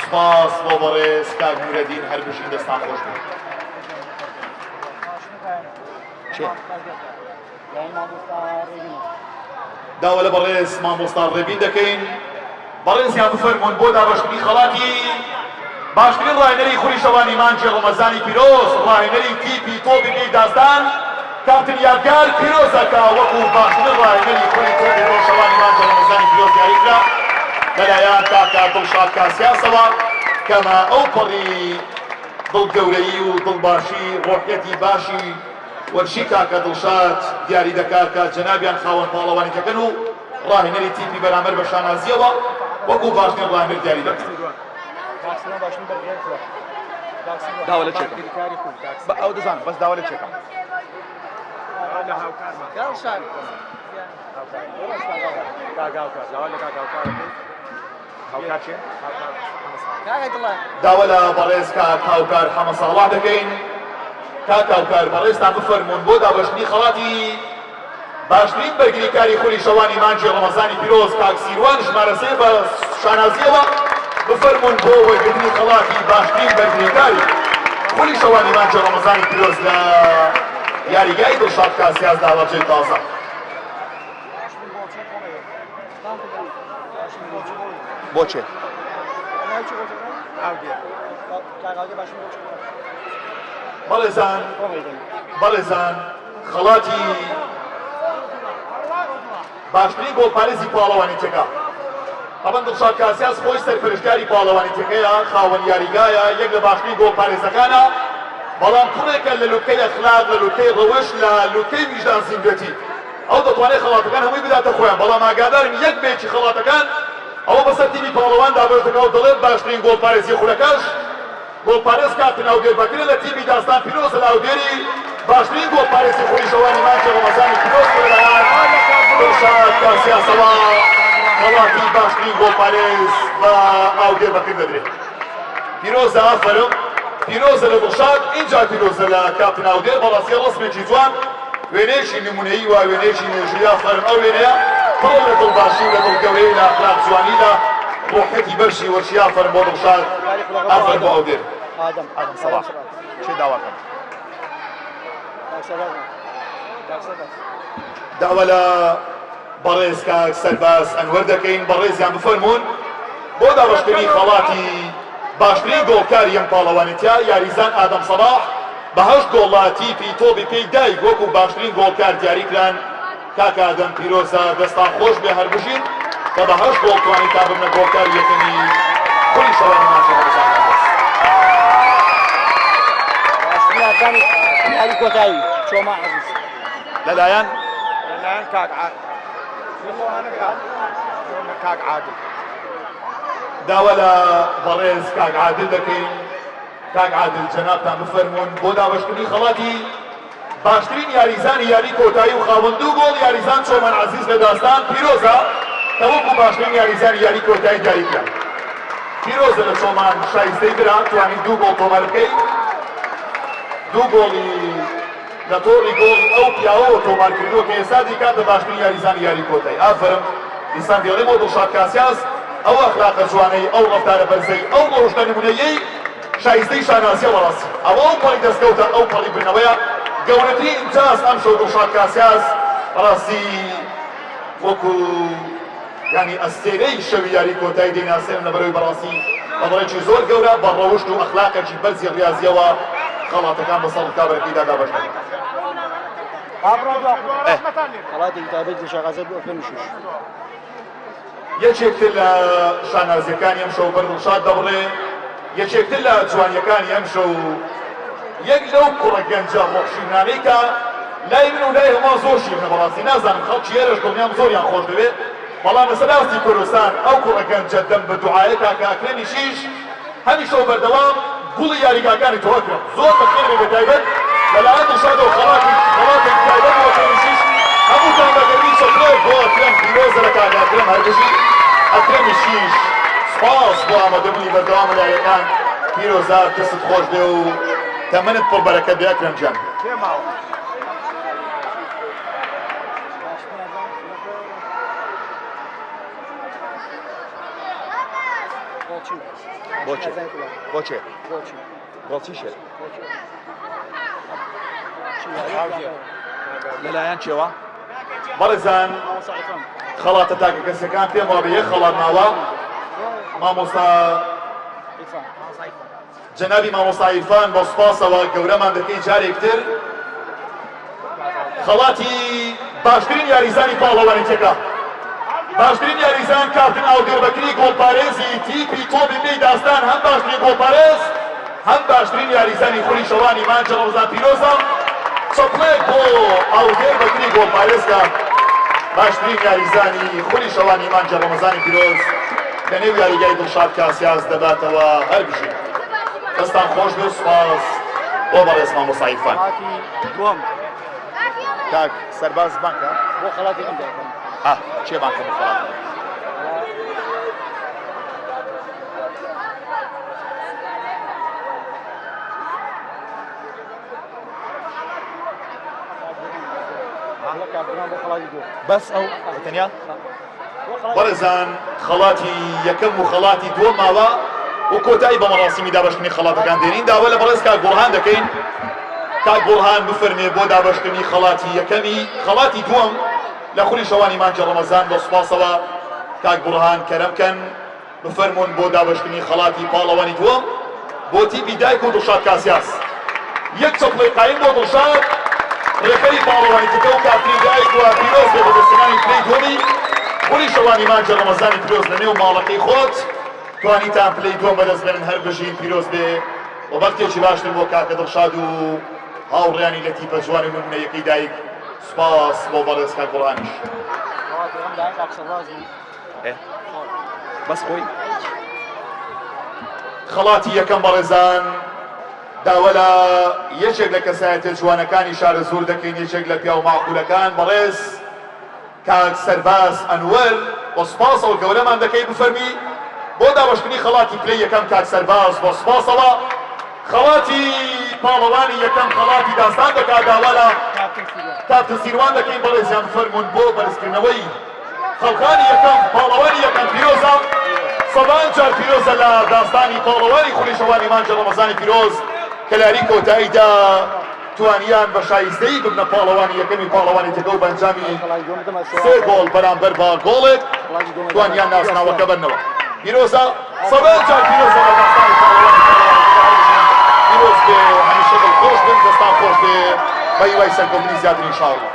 سپاس بۆ بەڕێز کاک نورەدین هەر بژین دەستان خۆش بوو داوە لە بەڕێز مامۆستا ڕێبین دەکەین بەڕێزیان بفەرمونون بۆ دابەشکردنی خەڵاتی باشترین ڕاهێنەری خوری شەوانی مانجی ڕەمەزانی پیرۆز ڕاهێنەری تیپی تۆپی داستان کاپتن یادگار پیرۆزەکە وەکو باشترین ڕاهێنەری خوری تۆپی شەوانی مانجی ڕەمەزانی پیرۆز دیاریکرا لەلایەن کاکا دڵشاد کاسیاسەوە کەمە ئەو پەڕی دڵگەورەیی و دڵباشی ڕۆحیەتی باشی وەرشی کاکە دڵشاد دیاری دەکات کە جەنابیان خاوەن پاڵەوانیەکەن و ڕاهێنەری تیپی بەرامبەر بە شانازیەوە وەکو باشترین ڕاهێنەر دیاری دەکات داوە لە چێکم ئەو دەزانم بەس داوە لە چێکم داوە لە بەڕێز کاک هاوکار حەمە ساڵح دەکەین کاک هاوکار بەڕێزتان بفەرمونون بۆ دابەشتنی خەڵاتی باشترین بەرگریکاری خولی شەوانی مانجی ڕەمەزانی پیرۆز کاک سیروان ژمارە سێ بە شانازیەوە بفەرمونون بۆ وەرگرتنی خەڵاتی باشترین بەرگریکاری خولی شەوانی مانجی ڕەمەزانی پیرۆز لە یاریگای دڵشاد کاسیاس داوەچەی تازە بۆچێ بەڵێزان خەڵاتی باشترین گۆڵپارێزی پاڵەوانی تێکا ئەمە دڵشاد کاسیاس خۆی سەرپەرشتیاری پاڵەوانی تێکەیە خاوەن یاریگایە یەک لە باشترین گۆڵپارێزەکانە بەڵام کوڕێکە لە لوکەی ئەخلاق لە لوکەی ڕەوەش لە لوکەی ویژدان زیندەتی ئەو دەتوانێت خەڵاتەکان هەمووی بداتە خۆیان بەڵام ئاگادارم یەک بێکی خەڵاتەکان ئەوە بەسەر تیمی پاڵەوان دابەش دەکات و دەڵێت باشترین گۆڵپارێزی خولەکەش گۆڵپارێز کاتن ئاودێر بەکرێ لە تیمی داستان پیرۆز لە ئاودێری باشترین گۆڵپارێزی خولی شەوانی مانجی ڕەمەزانی پیرۆز لەلایەن دڵشاد کاسیاسەوە خەڵاتی باشترین گۆڵپارێز بە ئاودێر بەکر دەدرێت پیرۆزە ئافەرم پیرۆزە لە دڵشاد اینجا پیرۆزە لە کاپتن ئاودێر بەڕاستی ڕسمێکی جوان وێنەیەکی نمونەیی وا وێنەیەکی نوێژووی ئافەرم ئەو وێنەیە پڕ لە دڵباشی و لە دڵگەورەی لە ئەخلاق جوانی لە ڕۆحەتی بەرشی وەرشی ئافەرم بۆ دڵشاد ئافەرم بۆ ئاودێر ئادەم سەڵاح چێ داواکەم داوە لە بەڕێز کاک سەرباز ئەنوەر دەکەین بەڕێزیان بفەرمونون بۆ دابەشکردنی خەڵاتی باشترین گۆڵکاری ئەم پاڵەوانیتیا یاریزان ئادەم سەڵاح بە 8 گۆڵاتی پیتۆبی پێی دایک وەکو باشترین گۆڵکار دیاریکران کاک ئادەم پیرۆزە دەستان خۆش بێ هەربژین کە بە 8 گۆڵ توانی تا ببنە گۆڵکاری یەکەمی خولی شەوانی مانجی ڕەمەزانی یاری کۆتایی چۆما عەزیز لەلایەن کاک عادل داوە لە بەڕێز کاک عادل دەکەین کاک عادل جەنابتان بفەرمونون بۆ دابەشکردنی خەڵاتی باشترین یاریزانی یاری کۆتایی و خاوەندوو گۆڵ یاریزان چۆمان عەزیز لە داستان پیرۆزە کە وەکو باشترین یاریزانی یاری کۆتایی دیاریکرا پیرۆزە لە چۆمان شایستەی برا توانین 2 گۆڵ تۆمار بکەین 2 گۆڵی لە تۆڕی گۆڵ ئەو پیاوەوە تۆمارکردووە کە ئێستا دیکاتە باشترین یاریزانی یاری کۆتایی ئافەرم ئیسان دێڵێ بۆ دڵشاد کاسیاس ئەو ئەخلاقە جوانەی ئەو ڕەفتارە بەرزەی ئەو ڕۆژنە نمونەیەی شایستەی شانازیە وەڕاستی ئەوە ئەو پەڵی دەستکەوتە ئەو پەڵی بنەوەیە گەورەترین ئیمتیاز ئەم شەو دڵشاد کاسیاس ڕاستی وەکو ینی ئەستێرەی شەوی یاری کۆتایی دەیناسێن لەبەرەوەی بەڕاستی بەڵێکی زۆر گەورە بە ڕەوشت و ئەخلاقێکی بەرزی ڕاضیەوە خەڵاتەکان بەسەڵ کابرەکەیدا دابەش دەکەن خەڵاتی تایبەت لە شەغازە بۆ فێنشش یەکێکتر لە شانازیەکانی ئەم شەو بەر دڵشاد دەبڕێ یەکێکتر لە جوانیەکانی ئەم شەو یەک لەو کوڕە گەنجە ڕۆحشیرانەی کە لای من و لای هەما زۆر شیرنە بەڕاستی نازانم خەڵکی ئێرەش دڵنیام زۆریان خۆش دەوێت بەڵام لەسەر ئاستی کوردستان ئەو کوڕە گەنجە دەم بە دوعایە کاکە ئەکرێنی شیش هەمیشە بەردەوام گوڵی یاریگاکانی تۆکرم زۆر بەخێر بێ تایبەت لەلایەن دڵشادەوە خەڵاتێک تایبەت بۆ ئەکرێنی شیش هەمووتان بەگەردی شەکرێ بۆ ئەکرێن پیرۆزە لە کاکە ئەکرێن ئامادەبوونی بەردەوام لایەکان پیرۆزار دەست خۆش بێ و تەمەنت پڕ بەرەکەت بێ ئەکرەم گیان. بۆچێ بۆچێ بۆچی شێت لەلایەن چێوە بەڕێزان خەڵاتە تاکە کەسەکان پێم وابێ یەک خەڵات ماوە مامۆستا جەنابی مامۆستا عیرفان بۆ سوپاسەوە گەورەمان دەکەین جارێکتر خەڵاتی باشترین یاریزانی پاڵەوانێتەکە باشترین یاریزان کاپتن ئاودێربەکری گۆڵپارێزی تیپی تۆپی پێی داستان هەم باشترین گۆڵپارێز هەم باشترین یاریزانی خولی شەوانی مانجە ڕەمەزان پیرۆزە چەپڵێک بۆ ئاودێربەکری گۆڵپارێزکە باشترین یاریزانی خولی شەوانی مانجە ڕەمەزانی پیرۆز لە نێو یاریگای دڵشاد کاسیاس دەباتەوە هەر بژین دەستان خۆش بێ سوپاس بۆ بەڕێز مامۆستا عیرفان. دوم کاک سەرباز بانکە بۆ خەڵاتی ئەم دەکەن چێ بانکە بۆ خەڵات بەس ئەو تەنیا بەڕێزان خەڵاتی یەکەم و خەڵاتی دووەم ماوە و کۆتایی بە مەڕاستیمی دابەشکردنی خەڵاتەکان دێنین داوا لە بەڕێز کاک بورهان دەکەین کاک بورهان بفەرمێ بۆ دابەشکردنی خەڵاتی یەکەمی خەڵاتی دووەم لە خولی شەوانی مانجە ڕەمەزان بە سوپاسەوە کاک بورهان کەرەمکەن بفەرمونون بۆ دابەشکردنی خەڵاتی پاڵەوانی دووەم بۆ تیپی دایک و دڵشاد کاسیاس یەک چەپڵی قایم بۆ دڵشاد ڕێفەری پاڵەوانی تکە و کاپتنی دایک و پیرۆز بێ بە دەستێنانی پلەی دووەمی خولی شەوانی مانجە ڕەمەزانی پیرۆز لە نێو ماڵەکەی خۆت توانیتان پلەی دووەم بەدەست بێنن هەر بژین پیرۆز بێ و بەختێکی باشتر بۆ کاکە دڵشاد و هاوڕێیانی لە تیپە جوان و نمونەیەکەی دایک سوپاس بۆ بەڕێز کاک بورهانیش. بەس خۆی خەڵاتی یەکەم بەڕێزان داوا لە یەکێک لە کەسایەتە جوانەکانی شارە زۆر دەکەین یەکێک لە پیا و ماقولەکان بەڕێز کاک سەرباز ئەنوەر بۆ سوپاسەوە گەورەمان دەکەی بفەرمی بۆ دابەشکردنی خەڵاتی پلەی یەکەم کاک سەرباز بۆ سوپاسەوە خەڵاتی پاڵەوانی یەکەم خەڵاتی داستان دەکات داوا لە کاپتن سیروان دەکەین بەڕێزیان بفەرمون بۆ بەرزکردنەوەی خەڵکانی یەکەم پاڵەوانی یەکەم پیرۆزە سەدان جار پیرۆزە لە داستانی پاڵەوانی خولی شەوانی مانجە ڕەمەزانی پیرۆز کە لاری کۆتاییدا توانیان بە شایستەی ببنە پاڵەوانی یەکەمی پاڵەوانی تەکە و بەنجامی سێ گۆڵ بەرامبەر بە گۆڵێک توانیان ناسناوەکە بەرنەوە پیرۆزە سەدان جار پیرۆزە لە داستانی پاڵەوانی پیرۆز بێ هەمیشە دڵخۆش بن دەستان خۆش بێ بە هیوای سەرکەوتنی زیاتر ئینشاءالله.